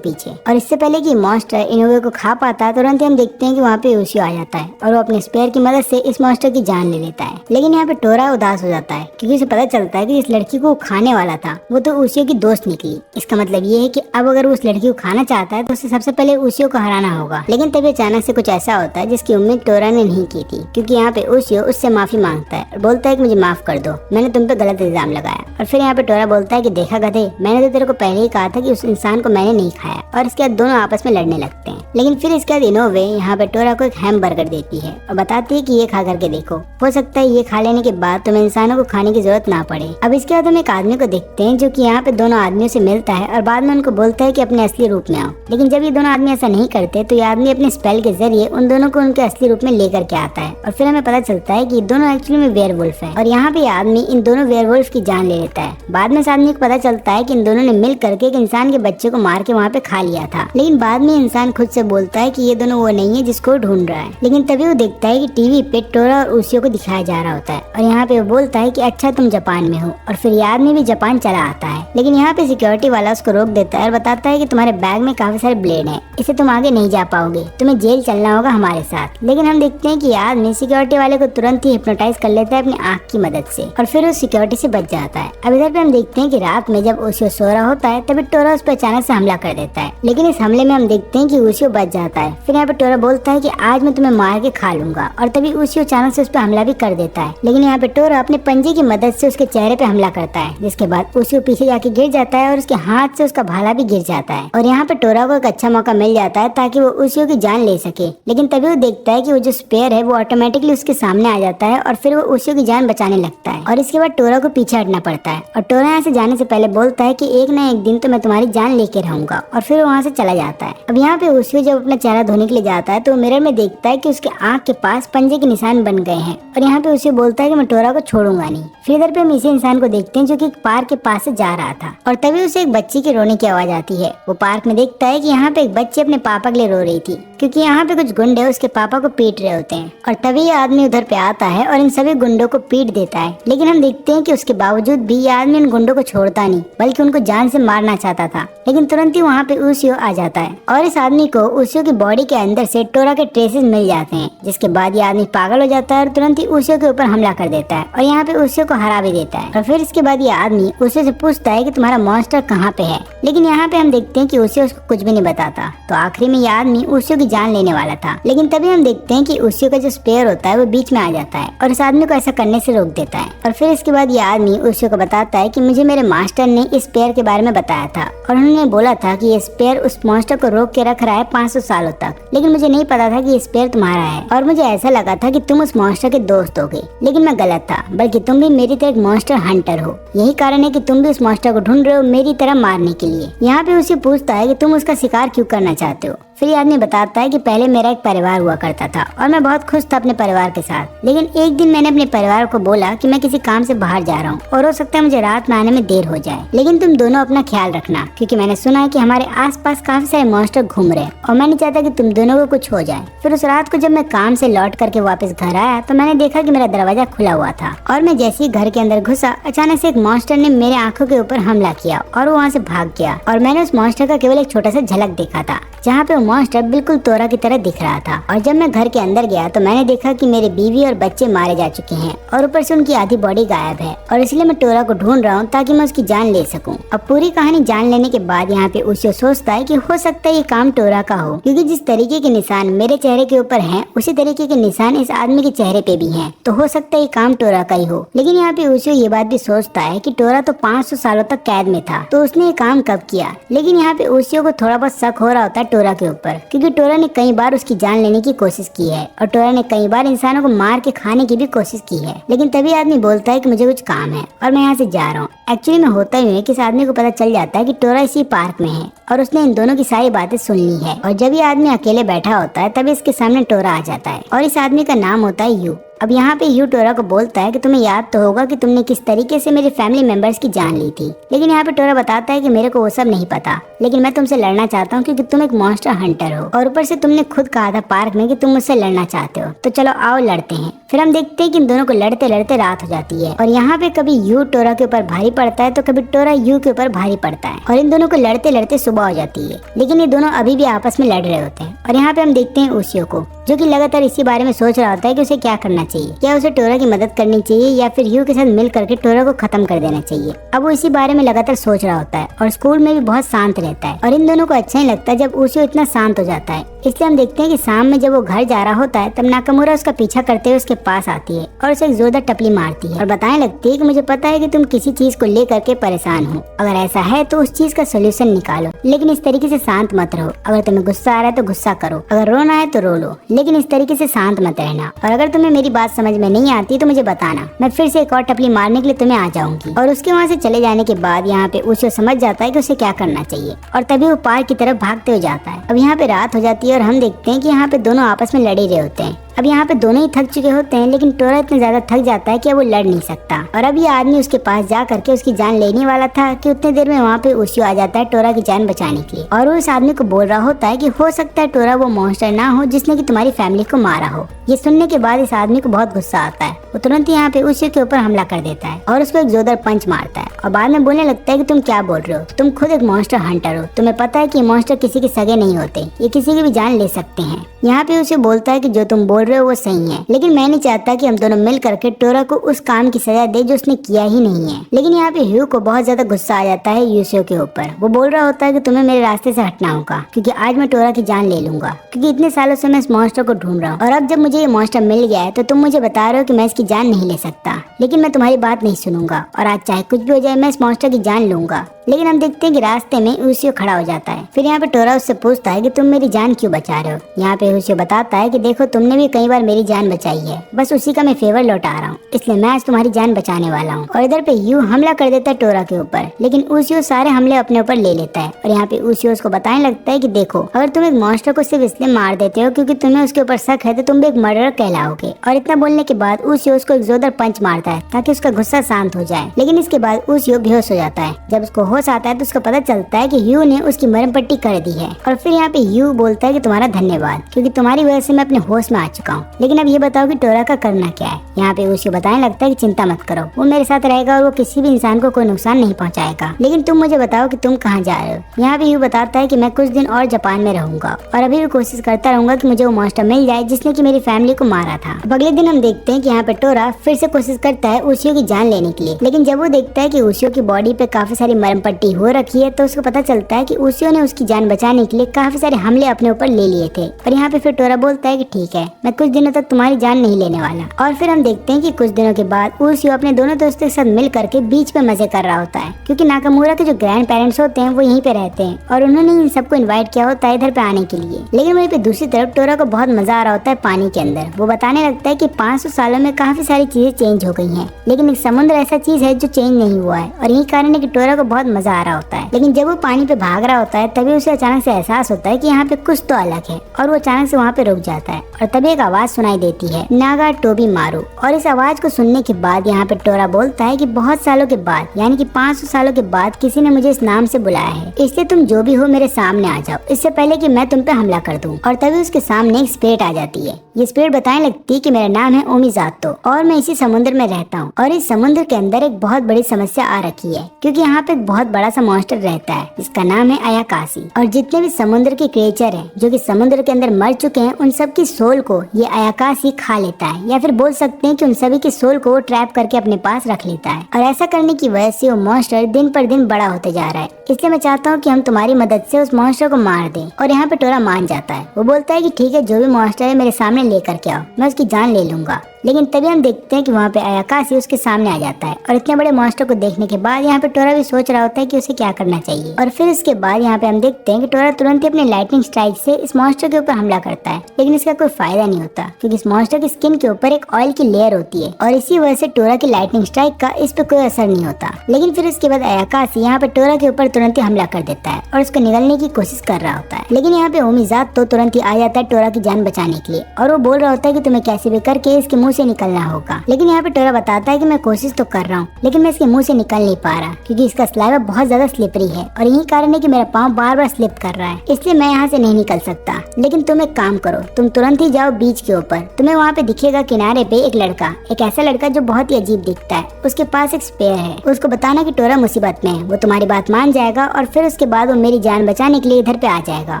पीछे। और इससे पहले कि मॉन्स्टर इनोवे को खा पाता तुरंत ही हम देखते हैं कि वहाँ पे उसियो आ जाता है और वो अपने स्पेयर की मदद से इस मॉन्स्टर की जान ले लेता है। लेकिन यहाँ पे टोरा उदास हो जाता है क्योंकि उसे पता चलता है कि इस लड़की को खाने वाला था वो तो उसियो की दोस्त निकली। इसका मतलब ये है कि अब अगर वो उस लड़की को खाना चाहता है तो उसे सबसे पहले उसियो को हराना होगा। लेकिन तभी अचानक से कुछ ऐसा होता है जिसकी उम्मीद टोरा ने नहीं की थी, क्योंकि यहाँ पे उसियो उससे माफी मांगता है और बोलता है कि मुझे माफ कर दो, मैंने तुम पे गलत इल्जाम लगाया। और फिर यहाँ पे टोरा बोलता है कि देखा गधे, मैंने तो तेरे को पहले ही कहा था कि उस इंसान को मैंने नहीं खाया। और इसके बाद दोनों आपस में लड़ने लगते हैं। लेकिन फिर इसके बाद इनोवे यहाँ पे टोरा को एक हैमबर्गर देती है और बताती है कि ये खा करके देखो, हो सकता है ये खा लेने के बाद तुम्हें इंसानों को खाने की जरूरत ना पड़े। अब इसके बाद हम एक आदमी को देखते हैं जो कि यहाँ पे दोनों आदमियों से मिलता है और बाद में उनको बोलता है कि अपने असली रूप में आओ। लेकिन जब ये दोनों आदमी ऐसा नहीं करते तो ये आदमी अपने स्पेल के जरिए उन दोनों को उनके असली रूप में लेकर के आता है और फिर हमें पता चलता है कि दोनों एक्चुअली में वेयरवुल्फ है। और यहाँ पे आदमी इन दोनों वेयरवुल्फ की जान ले लेता है। बाद में इस आदमी को पता चलता है कि इन दोनों ने मिल करके एक इंसान के बच्चे को मार के वहाँ पे खा लिया था। लेकिन बाद में इंसान खुद से बोलता है कि ये दोनों वो नहीं है जिसको ढूंढ रहा है। लेकिन तभी वो देखता है कि टीवी पे टोरा और उसियो को दिखाया जा रहा होता है और यहाँ पे वो बोलता है कि अच्छा तुम जापान में हो। और फिर ये आदमी भी जापान चला आता है। लेकिन यहाँ पे सिक्योरिटी वाला उसको रोक देता है और बताता है कि तुम्हारे बैग में काफी सारे ब्लेड हैं, इससे तुम आगे नहीं जा पाओगे, तुम्हें जेल चलना होगा हमारे साथ। लेकिन हम देखते हैं कि आदमी सिक्योरिटी वाले को तुरंत ही हिप्नोटाइज कर लेता है अपनी आँख की मदद से और फिर वो सिक्योरिटी से बच जाता है। अब इधर पे हम देखते हैं कि रात में जब उसियो सो रहा होता है तभी टोरा उस पर अचानक से हमला कर देता है। लेकिन इस हमले में हम देखते हैं कि उसियो बच जाता है। फिर यहाँ पे टोरा बोलता है कि आज मैं तुम्हें मार के खा लूंगा और तभी उसियो अचानक से उस पर हमला भी कर देता है। लेकिन यहाँ पे टोरा अपने पंजे की मदद से उसके चेहरे पे हमला करता है, जिसके बाद उसियो पीछे जाके गिर जाता है और उसके हाथ से उसका भाला भी गिर जाता है। और यहाँ पे टोरा को एक अच्छा मौका मिल जाता है ताकि वो उसियो की जान ले सके। लेकिन तभी वो देखता है कि वो जो स्पेयर है वो ऑटोमेटिकली उसके सामने आ जाता है और फिर वो उसियो की जान बचाने लगता है। और इसके बाद टोरा को पीछे हटना पड़ता है और टोरा यहाँ से जाने से पहले बोलता है कि एक ना एक दिन तो मैं तुम्हारी जान लेके रहूंगा और फिर वहाँ से चला जाता है। अब यहाँ पे उसियो जब अपना चेहरा धोने के लिए जाता है तो मिरर में देखता है कि उसके आँख के पास पंजे के निशान बन गए हैं और यहाँ पे उसियो बोलता है कि मैं टोरा को छोड़ूंगा नहीं। फिर इधर पे हम इसी इंसान को देखते हैं जो कि एक पार्क के पास से जा रहा था और तभी उसे एक बच्ची के रोने की आवाज आती है। वो पार्क में देखता है कि यहाँ पे एक बच्ची अपने पापा के लिए रो रही थी क्योंकि यहाँ पे कुछ गुंडे उसके पापा को पीट रहे होते हैं। और तभी ये आदमी उधर पे आता है और इन सभी गुंडों को पीट देता है। लेकिन हम देखते हैं कि उसके बावजूद भी ये आदमी इन गुंडों को छोड़ता नहीं बल्कि उनको जान से मारना चाहता था। लेकिन तुरंत ही वहाँ पे उसियो आ जाता है और इस आदमी को उसियो की बॉडी के अंदर से टोरा के ट्रेसेस मिल जाते हैं, जिसके बाद ये आदमी पागल हो जाता है और तुरंत ही उसियो के ऊपर हमला कर देता है और यहाँ पे उसियो को हरा भी देता है। और फिर इसके बाद ये आदमी उसियो से पूछता है कि तुम्हारा मॉन्स्टर कहाँ पे है। लेकिन यहाँ पे हम देखते हैं कि उसियो उसको कुछ भी नहीं बताता। तो आखिरी में ये आदमी उसियो की जान लेने वाला था। लेकिन तभी हम देखते हैं कि उसियो का जो स्पेयर होता है वो बीच में आ जाता है और इस आदमी को ऐसा करने से रोक देता है। और फिर इसके बाद ये आदमी उसियो को बताता है कि मुझे मेरे मास्टर ने इस स्पेयर के बारे में बताया था और उन्होंने बोला था कि ये स्पेयर उस मॉन्स्टर को रोक के रख रहा है 500 सालों तक। लेकिन मुझे नहीं पता था कि ये स्पेयर तुम्हारा है और मुझे ऐसा लगा था कि तुम उस मॉन्स्टर के दोस्त होगे। लेकिन मैं गलत था, बल्कि तुम भी मेरी तरह एक मॉन्स्टर हंटर हो। यही कारण है कि तुम भी उस मॉन्स्टर को ढूंढ रहे हो मेरी तरह मारने के लिए। यहाँ पे उसे पूछता है कि तुम उसका शिकार क्यों करना चाहते हो। फिर ये आदमी बताता है कि पहले मेरा एक परिवार हुआ करता था और मैं बहुत खुश था अपने परिवार के साथ, लेकिन एक दिन मैंने अपने परिवार को बोला कि मैं किसी काम से बाहर जा रहा हूँ और हो सकता है मुझे रात में आने में देर हो जाए, लेकिन तुम दोनों अपना ख्याल रखना, क्योंकि मैंने सुना है कि हमारे आसपास काफी सारे मॉन्स्टर घूम रहे और मैं नहीं चाहता कि तुम दोनों को कुछ हो जाए। फिर उस रात को जब मैं काम से लौट करके वापस घर आया तो मैंने देखा कि मेरा दरवाजा खुला हुआ था और मैं जैसे ही घर के अंदर घुसा, अचानक से एक मॉन्स्टर ने मेरे आंखों के ऊपर हमला किया और वो वहाँ से भाग गया और मैंने उस मॉन्स्टर का केवल एक छोटा सा झलक देखा था, जहाँ पे वो मॉन्स्टर बिल्कुल तोरा की तरह दिख रहा था। और जब मैं घर के अंदर गया तो मैंने देखा कि मेरी बीवी और बच्चे मारे जा चुके हैं और ऊपर से उनकी आधी बॉडी गायब है और इसलिए मैं टोरा को ढूंढ रहा हूँ ताकि मैं उसकी जान ले सकूं। अब पूरी कहानी जान लेने के बाद यहाँ पे उसे सोचता है कि हो सकता है ये काम टोरा का हो, क्योंकि जिस तरीके के निशान मेरे चेहरे के ऊपर हैं उसी तरीके के निशान इस आदमी के चेहरे पे भी हैं, तो हो सकता है ये काम टोरा का ही हो। लेकिन यहाँ पे उसे ये बात भी सोचता है कि टोरा तो 500 सालों तक कैद में था, तो उसने ये काम कब किया। लेकिन यहाँ पे उसे को थोड़ा बहुत शक हो रहा होता है टोरा के ऊपर, क्योंकि टोरा ने कई बार उसकी जान लेने की कोशिश की है और टोरा ने कई बार इंसानों को मार के खाने की भी कोशिश की है। लेकिन तभी आदमी बोलता है कि मुझे कुछ काम है और मैं यहाँ से जा रहा हूँ। एक्चुअली में होता ही है कि इस आदमी को पता चल जाता है कि टोरा इसी पार्क में है और उसने इन दोनों की सारी बातें सुन ली है। और जब ये आदमी अकेले बैठा होता है तभी इसके सामने टोरा आ जाता है और इस आदमी का नाम होता है यू। अब यहाँ पे यू टोरा को बोलता है कि तुम्हें याद तो होगा कि तुमने किस तरीके से मेरे फैमिली मेंबर्स की जान ली थी। लेकिन यहाँ पे टोरा बताता है कि मेरे को वो सब नहीं पता, लेकिन मैं तुमसे लड़ना चाहता हूँ क्योंकि तुम एक मॉन्स्टर हंटर हो और ऊपर से तुमने खुद कहा था पार्क में कि तुम मुझसे लड़ना चाहते हो, तो चलो आओ लड़ते हैं। फिर हम देखते हैं कि इन दोनों को लड़ते लड़ते रात हो जाती है और यहाँ पे कभी यू टोरा के ऊपर भारी पड़ता है तो कभी टोरा यू के ऊपर भारी पड़ता है और इन दोनों को लड़ते लड़ते सुबह हो जाती है। लेकिन ये दोनों अभी भी आपस में लड़ रहे होते हैं और यहाँ पे हम देखते हैं उसियो को, जो कि लगातार इसी बारे में सोच रहा होता है कि उसे क्या करना चाहिए, क्या उसे टोरा की मदद करनी चाहिए या फिर यू के साथ मिल करके टोरा को खत्म कर देना चाहिए। अब वो इसी बारे में लगातार सोच रहा होता है और स्कूल में भी बहुत शांत रहता है और इन दोनों को अच्छा नहीं लगता जब उसियो इतना शांत हो जाता है। इसलिए हम देखते हैं कि शाम में जब वो घर जा रहा होता है तब नाकामुरा उसका पीछा करते हुए उसके पास आती है और उसे एक जोरदार टपली मारती है और बताने लगती है कि मुझे पता है कि तुम किसी चीज को लेकर के परेशान हो, अगर ऐसा है तो उस चीज का सोल्यूशन निकालो, लेकिन इस तरीके से शांत मत रहो। अगर तुम्हें गुस्सा आ रहा है तो गुस्सा करो, अगर रोना है तो रो लो, लेकिन इस तरीके से शांत मत रहना। और अगर तुम्हें मेरी बात समझ में नहीं आती तो मुझे बताना, मैं फिर से एक और टपली मारने के लिए तुम्हें आ जाऊंगी। और उसके वहाँ से चले जाने के बाद यहाँ पे उसे समझ जाता है कि उसे क्या करना चाहिए और तभी वो पार्क की तरफ भागते हुए जाता है। अब यहाँ पे रात हो जाती है और हम देखते हैं कि यहाँ पे दोनों आपस में लड़े रहे होते हैं। अब यहाँ पे दोनों ही थक चुके होते हैं, लेकिन टोरा इतना ज्यादा थक जाता है कि वो लड़ नहीं सकता और अब ये आदमी उसके पास जा करके उसकी जान लेने वाला था कि उतने देर में वहाँ पे उसियो आ जाता है टोरा की जान बचाने के लिए और वो इस आदमी को बोल रहा होता है कि हो सकता है टोरा वो मॉन्स्टर ना हो जिसने कि तुम्हारी फैमिली को मारा हो। ये सुनने के बाद इस आदमी को बहुत गुस्सा आता है, वो तुरंत यहाँ पे उसियो के ऊपर हमला कर देता है और उसको एक जोरदार पंच मारता है और बाद में बोलने लगता है कि तुम क्या बोल रहे हो, तुम खुद एक मॉन्स्टर हंटर हो, तुम्हें पता है कि मॉन्स्टर किसी के सगे नहीं होते, ये किसी की भी जान ले सकते हैं। यहाँ पे उसे बोलता है कि जो तुम बोल रहे हो वो सही है, लेकिन मैं नहीं चाहता कि हम दोनों मिल करके टोरा को उस काम की सजा दे जो उसने किया ही नहीं है। लेकिन यहाँ पे ह्यू को बहुत ज्यादा गुस्सा आ जाता है यूसियो के ऊपर। वो बोल रहा होता है कि तुम्हें मेरे रास्ते से हटना होगा, क्योंकि आज मैं टोरा की जान ले लूंगा, क्योंकि इतने सालों से मैं इस मॉन्स्टर को ढूंढ रहा हूँ और अब जब मुझे ये मॉन्स्टर मिल गया है तो तुम मुझे बता रहे हो कि मैं इसकी जान नहीं ले सकता, लेकिन मैं तुम्हारी बात नहीं सुनूंगा और आज चाहे कुछ भी हो जाए मैं इस मॉन्स्टर की जान लूंगा। लेकिन हम देखते हैं कि रास्ते में उसियो खड़ा हो जाता है। फिर यहाँ पे टोरा उससे पूछता है कि तुम मेरी जान क्यों बचा रहे हो। यहाँ पे उसियो बताता है कि देखो तुमने भी कई बार मेरी जान बचाई है, बस उसी का मैं फेवर लौटा रहा हूँ, इसलिए मैं आज तुम्हारी जान बचाने वाला हूँ। और इधर पे यू हमला कर देता है टोरा के ऊपर, लेकिन उसियो सारे हमले अपने ऊपर ले लेता है और यहाँ पे उसियो उसको बताने लगता है कि देखो अगर तुम एक मॉन्स्टर को सिर्फ इसलिए मार देते हो क्योंकि तुम्हें उसके ऊपर शक है तो तुम भी एक मर्डरर कहलाओगे। और इतना बोलने के बाद उसियो उसको एक जोरदार पंच मारता है ताकि उसका गुस्सा शांत हो जाए। लेकिन इसके बाद उसियो बेहोश हो जाता है। जब उसको होश आता है तो उसको पता चलता है कि यू ने उसकी मरहम पट्टी कर दी है। और फिर यहाँ पे यू बोलता है कि तुम्हारा धन्यवाद, क्योंकि तुम्हारी वजह से मैं अपने होश में आ चुका हूँ। लेकिन अब ये बताओ कि टोरा का करना क्या है। यहाँ पे उसे बताने लगता है कि चिंता मत करो, वो मेरे साथ रहेगा और वो किसी भी इंसान को कोई नुकसान नहीं पहुँचाएगा। लेकिन तुम मुझे बताओ कि तुम कहाँ जा रहे हो। यहाँ पे यू बताता है कि मैं कुछ दिन और जापान में रहूंगा और अभी भी कोशिश करता रहूंगा कि मुझे वो मॉन्स्टर मिल जाए जिसने की मेरी फैमिली को मारा था। अब अगले दिन हम देखते हैं कि यहाँ पे टोरा फिर से कोशिश करता है उसियो की जान लेने के लिए, लेकिन जब वो देखता है कि उसियो की बॉडी पे काफी सारी मरहम पट्टी हो रखी है तो उसको पता चलता है कि उसियो ने उसकी जान बचाने के लिए काफी सारे हमले अपने ऊपर ले लिए थे। और यहाँ पे फिर टोरा बोलता है कि ठीक है मैं कुछ दिनों तक तुम्हारी जान नहीं लेने वाला। और फिर हम देखते हैं कि कुछ दिनों के बाद उसियो अपने दोनों दोस्तों के साथ मिल करके बीच पे मजे कर रहा होता है, क्योंकि नाकामुरा के जो ग्रैंड पेरेंट्स होते हैं वो यहीं पे रहते हैं और उन्होंने इन सबको इन्वाइट किया होता है इधर पे आने के लिए। लेकिन वहीं पे दूसरी तरफ टोरा को बहुत मजा आ रहा होता है पानी के अंदर। वो बताने लगता है कि 500 सालों में काफी सारी चीजें चेंज हो गई हैं, लेकिन एक समुद्र ऐसा चीज है जो चेंज नहीं हुआ है और यही कारण है कि टोरा को बहुत मजा आ रहा होता है। लेकिन जब वो पानी पे भाग रहा होता है तभी उसे अचानक से एहसास होता है कि यहाँ पे कुछ तो अलग है और वो अचानक से वहाँ पे रुक जाता है और तभी एक आवाज सुनाई देती है, नागा टोबी मारू। और इस आवाज को सुनने के बाद यहाँ पे टोरा बोलता है कि बहुत सालों के बाद यानी कि 500 सालों के बाद किसी ने मुझे इस नाम से बुलाया है, इसलिए तुम जो भी हो मेरे सामने आ जाओ, इससे पहले कि मैं तुम पे हमला कर दूं। और तभी उसके सामने एक स्पिरिट आ जाती है। ये स्पिरिट बताने लगती है कि मेरा नाम है ओमिजातो और मैं इसी समुद्र में रहता हूँ और इस समुद्र के अंदर एक बहुत बड़ी समस्या आ रखी है, क्योंकि यहाँ पे एक बहुत बड़ा सा मॉन्स्टर रहता है जिसका नाम है अयाकाशी। और जितने भी समुद्र के क्रिएचर हैं जो कि समुद्र के अंदर मर चुके हैं उन सब की सोल को ये अयाकाशी खा लेता है, या फिर बोल सकते हैं कि उन सभी की सोल को ट्रैप करके अपने पास रख लेता है। और ऐसा करने की वजह से वो मॉन्स्टर दिन पर दिन बड़ा होते जा रहा है। इसलिए मैं चाहता हूँ कि हम तुम्हारी मदद से उस मॉन्स्टर को मार दें। और यहाँ पे टोरा मान जाता है। वो बोलता है कि ठीक है, जो भी मॉन्स्टर है मेरे सामने लेकर के आओ, मैं उसकी जान ले लूंगा। लेकिन तभी हम देखते हैं कि वहाँ पे अयाकाशी उसके सामने आ जाता है और इतने बड़े मॉन्स्टर को देखने के बाद यहाँ पे टोरा भी सोच रहा होता है कि उसे क्या करना चाहिए। और फिर उसके बाद यहाँ पे हम देखते हैं कि टोरा तुरंत ही अपने लाइटनिंग स्ट्राइक से इस मॉन्स्टर के ऊपर हमला करता है, लेकिन इसका कोई फायदा नहीं होता, क्योंकि इस मॉन्स्टर की स्किन के ऊपर एक ऑयल की लेयर होती है और इसी वजह से टोरा की लाइटनिंग स्ट्राइक का इस पे कोई असर नहीं होता। लेकिन फिर इसके बाद अयाकाशी यहाँ पे टोरा के ऊपर तुरंत ही हमला कर देता है और उसको निगलने की कोशिश कर रहा होता है। लेकिन यहाँ पे ओमिजातो तुरंत ही आ जाता है टोरा की जान बचाने के लिए और वो बोल रहा होता है कि तुम्हें कैसे भी करके इसके मुंह से निकलना होगा। लेकिन यहाँ पे टोरा बताता है कि मैं कोशिश तो कर रहा हूँ, लेकिन मैं इसके मुंह से निकल नहीं पा रहा, क्योंकि इसका स्लाइवर बहुत ज्यादा स्लिपरी है और यही कारण है कि मेरा पाँव बार बार स्लिप कर रहा है, इसलिए मैं यहाँ से नहीं निकल सकता। लेकिन तुम एक काम करो, तुम तुरंत ही जाओ बीच के ऊपर, तुम्हें वहाँ पे दिखेगा किनारे पे एक लड़का, एक ऐसा लड़का जो बहुत ही अजीब दिखता है, उसके पास एक स्पेयर है, उसको बताना कि टोरा मुसीबत में है, वो तुम्हारी बात मान जाएगा और फिर उसके बाद वो मेरी जान बचाने के लिए इधर पे आ जाएगा।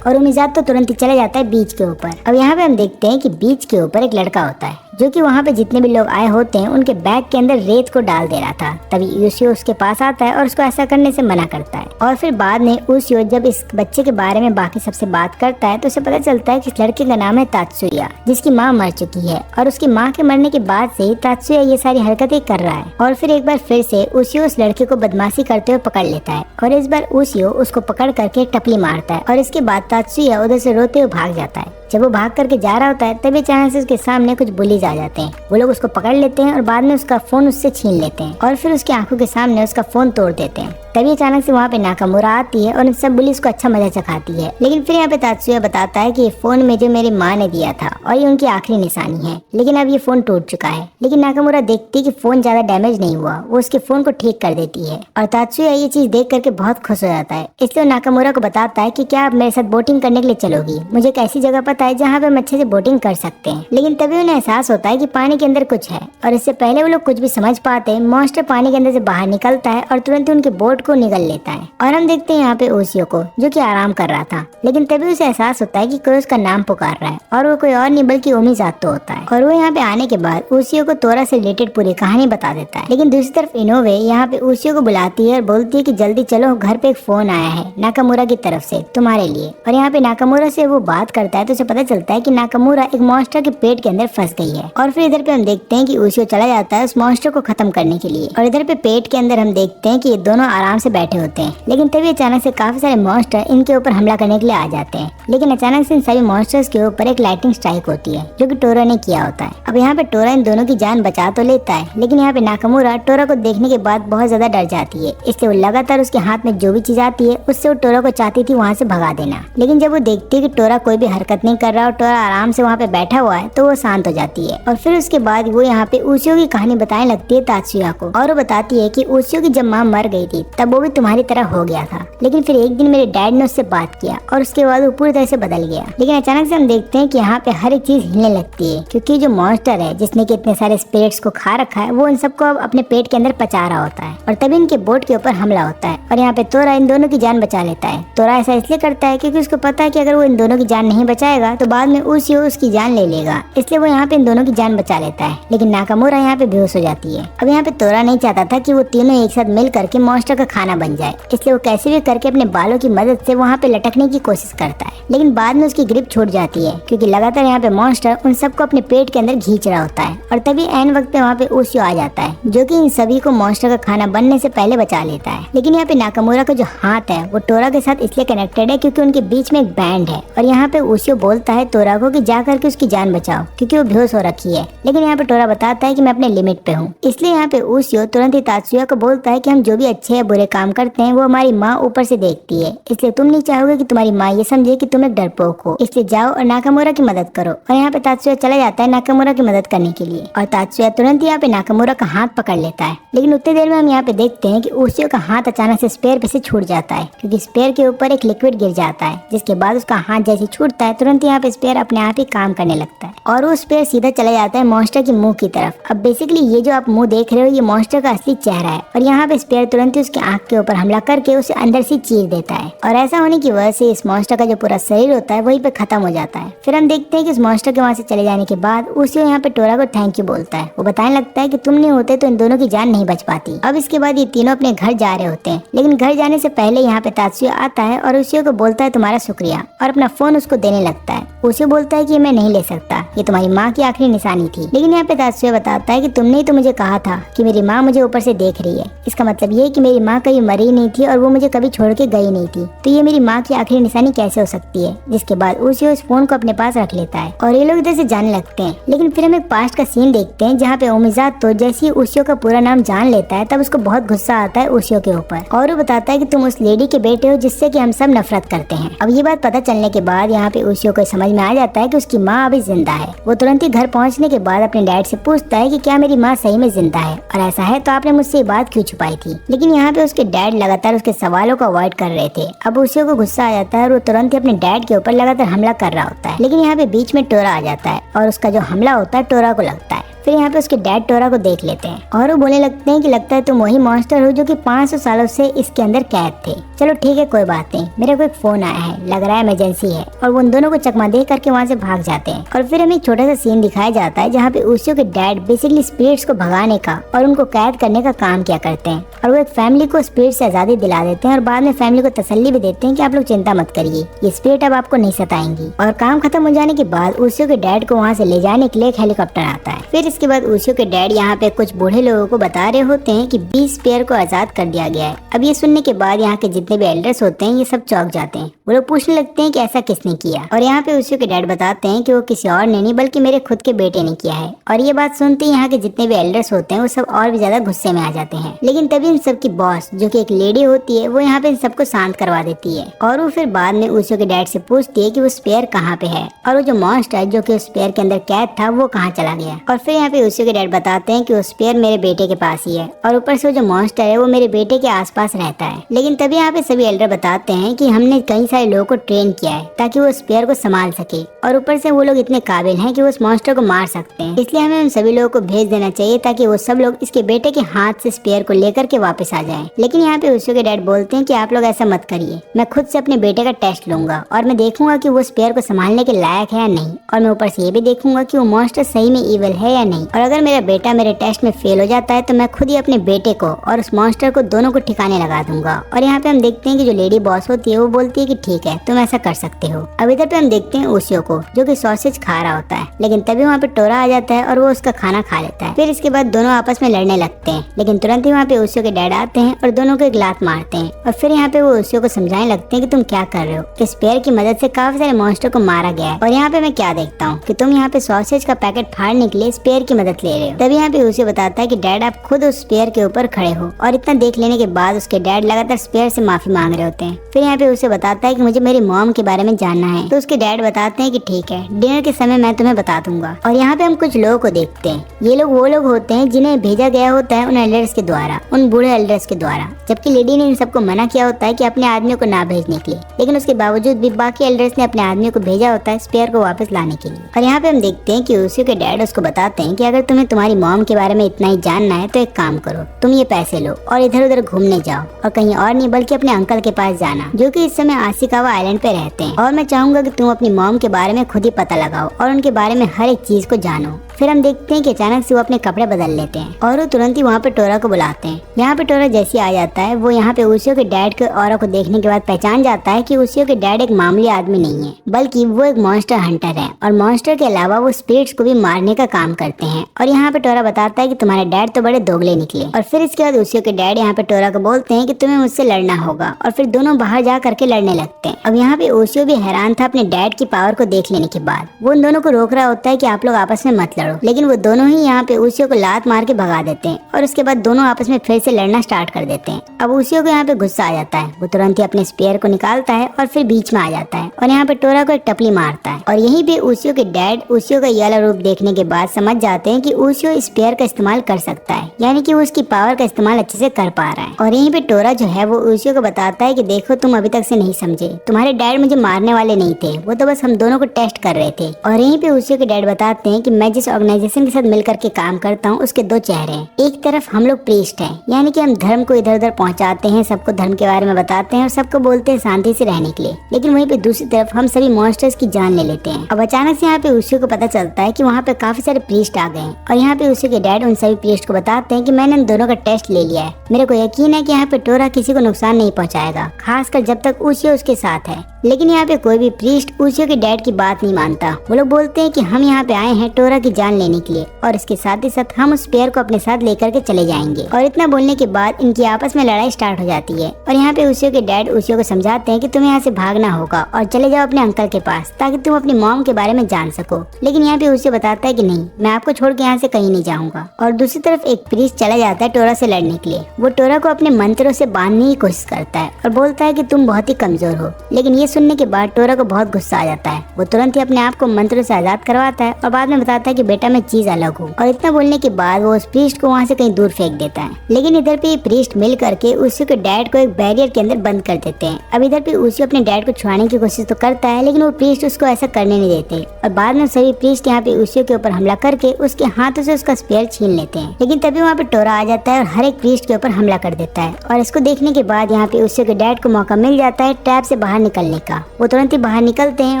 और उमिजात तो तुरंत ही चला जाता है बीच के ऊपर। अब यहाँ पे हम देखते हैं कि बीच के ऊपर एक लड़का होता है जो कि वहाँ पे जितने भी लोग आए होते हैं उनके बैग के अंदर रेत को डाल दे रहा था। तभी यूसियो उसके पास आता है और उसको ऐसा करने से मना करता है। और फिर बाद में यूसियो जब इस बच्चे के बारे में बाकी सबसे बात करता है तो उसे पता चलता है कि इस लड़के का नाम है तात्सुया, जिसकी माँ मर चुकी है और उसकी माँ के मरने के बाद से ही तात्सुया ये सारी हरकतें कर रहा है। और फिर एक बार फिर से यूसियो उस लड़के को बदमाशी करते हुए पकड़ लेता है और इस बार यूसियो उसको पकड़ करके टपली मारता है और इसके बाद तात्सुया उधर से रोते हुए भाग जाता है। जब वो भाग करके जा रहा होता है तभी अचानक से उसके सामने कुछ बुलीज आ जाते हैं। वो लोग उसको पकड़ लेते हैं और बाद में उसका फोन उससे छीन लेते हैं और फिर उसकी आंखों के सामने उसका फोन तोड़ देते हैं। तभी अचानक से वहाँ पे नाकामुरा आती है और इन सब बुलीज को अच्छा मजा चखाती है। लेकिन फिर यहाँ पे तात्सुया बताता है कि ये फोन में जो मेरी माँ ने दिया था और ये उनकी आखिरी निशानी है, लेकिन अब ये फोन टूट चुका है। लेकिन नाकामुरा देखती है कि फोन ज्यादा डैमेज नहीं हुआ, वो उसके फोन को ठीक कर देती है और तात्सुया ये चीज देख करके बहुत खुश हो जाता है। इसलिए नाकामुरा को बताता है कि क्या आप मेरे साथ बोटिंग करने के लिए चलोगी, मुझे एक ऐसी जगह पता है जहाँ पे हम अच्छे से बोटिंग कर सकते हैं। लेकिन तभी उन्हें एहसास होता है कि पानी के अंदर कुछ है और इससे पहले वो लोग कुछ भी समझ पाते मॉन्स्टर पानी के अंदर से बाहर निकलता है और तुरंत उनके बोट को निगल लेता है। और हम देखते हैं यहाँ पे ओसियो को जो कि आराम कर रहा था, लेकिन तभी उसे एहसास होता है कि कोई उसका नाम पुकार रहा है और वो कोई और नहीं बल्कि ओमिजातो होता है। और वो यहाँ पे आने के बाद ओसियो को तोरा से रिलेटेड पूरी कहानी बता देता है। लेकिन दूसरी तरफ इनोवे यहाँ पे ओसियो को बुलाती है और बोलती है कि जल्दी चलो, घर पे एक फोन आया है नाकामुरा की तरफ से तुम्हारे लिए। और यहाँ पे नाकामुरा से वो बात करता है तो उसे पता चलता है कि नाकामुरा एक मॉन्स्टर के पेट के अंदर फंस गई है। और फिर इधर पे हम देखते हैं कि ओसियो चला जाता है उस मॉन्स्टर को खत्म करने के लिए। और इधर पे पेट के अंदर हम देखते हैं कि ये दोनों आराम से बैठे होते हैं। लेकिन तभी अचानक से काफी सारे मॉन्स्टर इनके ऊपर हमला करने के लिए आ जाते हैं। लेकिन अचानक से इन सभी मॉन्स्टर्स के ऊपर एक लाइटिंग स्ट्राइक होती है जो कि टोरा ने किया होता है। अब यहाँ पे टोरा इन दोनों की जान बचा तो लेता है, लेकिन यहाँ पे नाकामुरा टोरा को देखने के बाद बहुत ज्यादा डर जाती है, इसलिए वो लगातार उसके हाथ में जो भी चीज आती है उससे वो टोरा को चाहती थी वहाँ से भगा देना। लेकिन जब वो देखती है कि टोरा कोई भी हरकत नहीं कर रहा और टोरा आराम से वहाँ पे बैठा हुआ है तो वो शांत हो जाती है। और फिर उसके बाद वो यहाँ पे ओसियो की कहानी बताने लगती है तात्सुया को और वो बताती है कि ओसियो की जब माँ मर गई थी तब वो भी तुम्हारी तरह हो गया था, लेकिन फिर एक दिन मेरे डैड ने उससे बात किया और उसके बाद वो पूरी तरह से बदल गया। लेकिन अचानक से हम देखते हैं कि यहाँ पे हर एक चीज हिलने लगती है, क्योंकि जो मॉन्स्टर है जिसने कि इतने सारे स्पिरिट्स को खा रखा है वो इन सबको अब अपने पेट के अंदर पचा रहा होता है। और तभी इनके बोट के ऊपर हमला होता है और यहाँ पे तोरा इन दोनों की जान बचा लेता है। तोरा ऐसा इसलिए करता है क्योंकि उसको पता है कि अगर वो इन दोनों की जान नहीं बचाएगा करेगा तो बाद में उसियो उसकी जान ले लेगा, इसलिए वो यहाँ पे इन दोनों की जान बचा लेता है। लेकिन नाकामुरा यहाँ पे बेहोश हो जाती है। अब यहाँ पे तोरा नहीं चाहता था कि वो तीनों एक साथ मिल करके मॉन्स्टर का खाना बन जाए, इसलिए वो कैसे भी करके अपने बालों की मदद से वहाँ पे लटकने की कोशिश करता है। लेकिन बाद में उसकी ग्रिप छूट जाती है क्योंकि लगातार यहाँ पे मॉन्स्टर उन सबको अपने पेट के अंदर खींच रहा होता है। और तभी एन वक्त पे वहाँ पे उसियो आ जाता है, जो कि इन सभी को मॉन्स्टर का खाना बनने से पहले बचा लेता है। लेकिन यहाँ पे नाकामुरा का जो हाथ है वो तोरा के साथ इसलिए कनेक्टेड है क्योंकि उनके बीच में एक बैंड है। और यहाँ पे उसियो बोलता है तोरा को कि जा करके उसकी जान बचाओ क्योंकि वो बेहोश हो रखी है। लेकिन यहाँ पे तोरा बताता है कि मैं अपने लिमिट पे हूँ। इसलिए यहाँ पे उसियो तुरंत ही तात्सुया को बोलता है कि हम जो भी अच्छे या बुरे काम करते हैं वो हमारी माँ ऊपर से देखती है, इसलिए तुम नहीं चाहोगे कि तुम्हारी माँ ये समझे कि तुम एक डरपोक हो, इसलिए जाओ और नाकामुरा की मदद करो। और यहाँ पे तात्सुया चला जाता है नाकामुरा की मदद करने के लिए और तात्सुया तुरंत ही यहाँ पे नाकामुरा का हाथ पकड़ लेता है। लेकिन उतनी देर में हम यहाँ पे देखते हैं कि उसियो का हाथ अचानक से स्पेयर पे से छूट जाता है क्योंकि स्पेयर के ऊपर एक लिक्विड गिर जाता है, जिसके बाद उसका हाथ जैसे छूटता है तुरंत यहाँ पे स्पेयर अपने आप ही काम करने लगता है और वो स्पेयर सीधा चला जाता है मॉन्स्टर के मुंह की तरफ। अब बेसिकली ये जो आप मुंह देख रहे हो ये मॉन्स्टर का असली चेहरा है और यहाँ पे स्पेयर तुरंत ही उसके आंख के ऊपर हमला करके उसे अंदर से चीर देता है और ऐसा होने की वजह से इस मॉन्स्टर का जो पूरा शरीर होता है वहीं पे खत्म हो जाता है। फिर हम देखते हैं कि इस मॉन्स्टर के वहाँ से चले जाने के बाद उसी यहाँ पे टोरा को थैंक यू बोलता है। वो बताने लगता है कि तुम नहीं होते तो इन दोनों की जान नहीं बच पाती। अब इसके बाद ये तीनों अपने घर जा रहे होते हैं, लेकिन घर जाने से पहले यहाँ पे तात्सुया आता है और उसियो को बोलता है तुम्हारा शुक्रिया और अपना फोन उसको देने लगता है। उसियो बोलता है कि मैं नहीं ले सकता, ये तुम्हारी माँ की आखिरी निशानी थी। लेकिन यहाँ पे तात्सुया बताता है कि तुमने ही तो मुझे कहा था कि मेरी माँ मुझे ऊपर से देख रही है, इसका मतलब ये है कि मेरी माँ कभी मरी नहीं थी और वो मुझे कभी छोड़ के गई नहीं थी, तो ये मेरी माँ की आखिरी निशानी कैसे हो सकती है। जिसके बाद उसियो उस फोन को अपने पास रख लेता है और ये लोग इधर से जाने लगते हैं। लेकिन फिर हम एक पास्ट का सीन देखते हैं जहाँ पे ओमिज़ात तो जैसे ही उसियो का पूरा नाम जान लेता है तब उसको बहुत गुस्सा आता है उसियो के ऊपर और वो बताता है कि तुम उस लेडी के बेटे हो जिससे कि हम सब नफरत करते हैं। अब ये बात पता चलने के बाद यहाँ पे उसियो को समझ में आ जाता है कि उसकी माँ अभी जिंदा है। वो तुरंत ही घर पहुँचने के बाद अपने डैड से पूछता है कि क्या मेरी माँ सही में जिंदा है और ऐसा है तो आपने मुझसे ये बात क्यों छुपाई थी। लेकिन यहाँ पे उसके डैड लगातार उसके सवालों को अवॉइड कर रहे थे। अब उसियो को गुस्सा आ जाता है और वो तुरंत ही अपने डैड के ऊपर लगातार हमला कर रहा होता है। लेकिन यहाँ पे बीच में टोरा आ जाता है और उसका जो हमला होता है टोरा को लगता है। फिर यहाँ पे उसके डैड टोरा को देख लेते हैं और वो बोलने लगते हैं कि लगता है तुम वही मॉन्स्टर हो जो कि 500 सालों से इसके अंदर कैद थे। चलो ठीक है कोई बात नहीं, मेरे को एक फोन आया है, लग रहा है इमरजेंसी है। और वो उन दोनों को चकमा दे करके वहाँ से भाग जाते हैं। और फिर हमें एक छोटा सा सीन दिखाया जाता है जहाँ पे उसियो के डैड बेसिकली स्पिरिट्स को भगाने का और उनको कैद करने का काम किया करते हैं और वो एक फैमिली को स्पिरिट से आजादी दिला देते हैं और बाद में फैमिली को तसल्ली भी देते हैं कि आप लोग चिंता मत करिए, ये स्पिरिट अब आपको नहीं सताएंगी। और काम खत्म हो जाने के बाद उसियो के डैड को वहाँ से ले जाने के लिए एक हेलीकॉप्टर आता है। फिर इसके बाद उसियो के डैड यहाँ पे कुछ बूढ़े लोगों को बता रहे होते हैं कि 20 स्पेयर को आजाद कर दिया गया है। अब ये सुनने के बाद यहाँ के जितने भी एल्डर्स होते हैं ये सब चौंक जाते हैं। वो लोग पूछने लगते हैं कि ऐसा किसने किया और यहाँ पे उसियो के डैड बताते हैं कि वो किसी और ने नहीं बल्कि मेरे खुद के बेटे ने किया है। और ये बात सुनते ही यहाँ के जितने भी एल्डर्स होते हैं वो सब और भी ज्यादा गुस्से में आ जाते हैं। लेकिन तभी इन सब की बॉस जो कि एक लेडी होती है वो यहाँ पे इन सबको शांत करवा देती है और वो फिर बाद में उसियो के डैड से पूछती है कि वो स्पेयर कहाँ पे है और वो जो मॉन्स्टर जो कि उस स्पेयर के अंदर कैद था वो कहाँ चला गया। और फिर यहाँ पे उसियो के डैड बताते हैं कि वो स्पेयर मेरे बेटे के पास ही है और ऊपर से वो जो मॉन्स्टर है वो मेरे बेटे के आसपास रहता है। लेकिन तभी यहाँ पे सभी एल्डर बताते हैं कि हमने कई सारे लोगों को ट्रेन किया है ताकि वो स्पेयर को संभाल सके और ऊपर से वो लोग इतने काबिल हैं कि वो उस मॉन्स्टर को मार सकते हैं, इसलिए हमें उन सभी लोगों को भेज देना चाहिए ताकि वो सब लोग इसके बेटे के हाथ से स्पेयर को लेकर के वापस आ जाएं। लेकिन यहाँ पे उसियो के डैड बोलते हैं कि आप लोग ऐसा मत करिए, मैं खुद से अपने बेटे का टेस्ट लूंगा और मैं देखूंगा कि वो स्पेयर को संभालने के लायक है या नहीं और मैं ऊपर से ये भी देखूंगा कि वो मॉन्स्टर सही में इविल है या नहीं। और अगर मेरा बेटा मेरे टेस्ट में फेल हो जाता है तो मैं खुद ही अपने बेटे को और उस मॉन्स्टर को दोनों को ठिकाने लगा दूंगा। और यहाँ पे हम देखते हैं कि जो लेडी बॉस होती है वो बोलती है कि ठीक है तुम ऐसा कर सकते हो। अब इधर पे हम देखते हैं उसियो को जो कि सॉसेज खा रहा होता है, लेकिन तभी वहाँ पे टोरा आ जाता है और वो उसका खाना खा लेता है। फिर इसके बाद दोनों आपस में लड़ने लगते हैं, लेकिन तुरंत ही वहाँ पे उसियो के डैड आते हैं और दोनों को एक लात मारते हैं। और फिर यहाँ पे वो उसियो को समझाने लगते हैं कि तुम क्या कर रहे हो, इस स्पेयर की मदद से काफी सारे मॉन्स्टर को मारा गया है और यहाँ पे मैं क्या देखता हूँ कि तुम यहाँ पे सॉसेज का पैकेट फाड़ने के लिए स्पेयर की मदद ले रहे हो। तभी यहाँ पे उसियो बताता है कि डैड आप खुद उस स्पेयर के ऊपर खड़े हो। और इतना देख लेने के बाद उसके डैड लगातार स्पेयर से माफी मांग रहे होते हैं। फिर यहाँ पे उसे बताता है कि मुझे मेरी मॉम के बारे में जानना है, तो उसके डैड बताते हैं कि ठीक है डिनर के समय मैं तुम्हें बता दूंगा। और यहाँ पे हम कुछ लोगों को देखते हैं, ये लोग वो लोग होते हैं जिन्हें भेजा गया होता है उन एल्डर्स के द्वारा, उन बूढ़े एल्डर्स के द्वारा, जबकि लेडी ने इन सबको मना किया होता है कि अपने आदमियों को ना भेजने के लिए, लेकिन उसके बावजूद भी बाकी एल्डर्स ने अपने आदमियों को भेजा होता है स्पेयर को वापस लाने के लिए। और यहाँ पे हम देखते हैं कि उसी के डैड उसको बताते हैं कि अगर तुम्हें तुम्हारी मॉम के बारे में इतना ही जानना है तो एक काम करो, तुम ये पैसे लो और इधर उधर घूमने जाओ और कहीं और नहीं बल्कि अपने अपने अंकल के पास जाना, जो कि इस समय आशिकावा आइलैंड पे रहते हैं, और मैं चाहूंगा कि तुम अपनी मॉम के बारे में खुद ही पता लगाओ और उनके बारे में हर एक चीज को जानो। फिर हम देखते हैं कि अचानक से वो अपने कपड़े बदल लेते हैं और वो तुरंत ही वहाँ पे टोरा को बुलाते हैं। यहाँ पे टोरा जैसे आ जाता है, वो यहाँ पे उसियो के डैड के ऑरा को देखने के बाद पहचान जाता है कि उसियो के डैड एक मामूली आदमी नहीं है, बल्कि वो एक मॉन्स्टर हंटर है, और मॉन्स्टर के अलावा वो स्पिरिट्स को भी मारने का काम करते हैं। और यहाँ पे टोरा बताता है कि तुम्हारे डैड तो बड़े दोगले निकले। और फिर इसके बाद उसियो के डैड यहाँ पे टोरा को बोलते हैं कि तुम्हें मुझसे लड़ना होगा, और फिर दोनों बाहर जा करके लड़ने लगते हैं। अब यहाँ पे उसियो भी हैरान था अपने डैड की पावर को देख लेने के बाद। वो उन दोनों को रोक रहा होता है कि आप लोग आपस में मत लड़ो, लेकिन वो दोनों ही यहाँ पे उसियो को लात मार के भगा देते हैं, और उसके बाद दोनों आपस में फिर से लड़ना स्टार्ट कर देते हैं। अब उसियो को यहाँ पे गुस्सा आ जाता है, वो तुरंत ही अपने स्पेयर को निकालता है और फिर बीच में आ जाता है, और यहाँ पे टोरा को एक टपली मारता है। और यहीं पे उसियो के डैड उसियो का ये वाला रूप देखने के बाद समझ जाते हैं कि उसियो स्पेयर का इस्तेमाल कर सकता है, यानी कि वो उसकी पावर का इस्तेमाल अच्छे से कर पा रहा है। और यहीं पे टोरा जो है वो उसियो को बताता है कि देखो, तुम अभी तक से नहीं समझे, तुम्हारे डैड मुझे मारने वाले नहीं थे, वो तो बस हम दोनों को टेस्ट कर रहे थे। और यहीं पे उसियो के डैड बताते हैं कि मैं जिस ऑर्गेनाइजेशन के साथ मिलकर के काम करता हूँ उसके दो चेहरे हैं। एक तरफ हम लोग प्रीस्ट हैं, यानी कि हम धर्म को इधर उधर पहुँचाते हैं, सबको धर्म के बारे में बताते हैं और सबको बोलते हैं शांति से रहने के लिए, लेकिन वहीं पे दूसरी तरफ हम सभी मॉन्स्टर्स की जान ले लेते हैं। अब अचानक से यहाँ पे उसियो को पता चलता है कि वहाँ पे काफी सारे प्रीस्ट आ गए हैं, और यहाँ पे उसियो के डैड उन सभी प्रीस्ट को बताते हैं कि मैंने इन दोनों का टेस्ट ले लिया है, मेरे को यकीन है कि यहाँ पे टोरा किसी को नुकसान नहीं पहुँचाएगा, खासकर जब तक उसियो उसके साथ है। लेकिन यहाँ पे कोई भी प्रीस्ट उसियो के डैड की बात नहीं मानता। वो लोग बोलते हैं कि हम यहाँ पे आए हैं टोरा की जान लेने के लिए, और इसके साथ ही साथ हम उस पेयर को अपने साथ लेकर के चले जाएंगे। और इतना बोलने के बाद इनकी आपस में लड़ाई स्टार्ट हो जाती है, और यहाँ पे उसियो के डैड उसियो को समझाते हैं कि तुम्हें यहाँ से भागना होगा और चले जाओ अपने अंकल के पास, ताकि तुम अपनी मॉम के बारे में जान सको। लेकिन यहाँ पे उसियो बताता है कि नहीं, मैं आपको छोड़ के यहाँ से कहीं नहीं जाऊंगा। और दूसरी तरफ एक प्रीस्ट चला जाता है टोरा से लड़ने के लिए। वो टोरा को अपने मंत्रों से बांधने की कोशिश करता है और बोलता है कि तुम बहुत ही कमजोर हो। लेकिन ये सुनने के बाद टोरा को बहुत गुस्सा आ जाता है। वो तुरंत ही अपने आप को मंत्रों से आजाद करवाता है और बाद में बताता है कि बेटा मैं चीज अलग हूँ। और इतना बोलने के बाद वो उस प्रीस्ट को वहाँ से कहीं दूर फेंक देता है। लेकिन इधर पे प्रीस्ट मिल करके उसियो के डैड को एक बैरियर के अंदर बंद कर देते हैं। अब इधर पे उसियो अपने डैड को छुड़ाने की कोशिश तो करता है, लेकिन वो प्रीस्ट उसको ऐसा करने नहीं देते, और बाद में सभी प्रीस्ट यहाँ पे उसियो के ऊपर हमला करके उसके हाथों से उसका स्पेयर छीन लेते हैं। लेकिन तभी वहाँ पे टोरा आ जाता है और हर एक प्रीस्ट के ऊपर हमला कर देता है। और इसको देखने के बाद यहाँ पे उसियो के डैड को मौका मिल जाता है ट्रैप से बाहर निकलने का। वो तुरंत ही बाहर निकलते हैं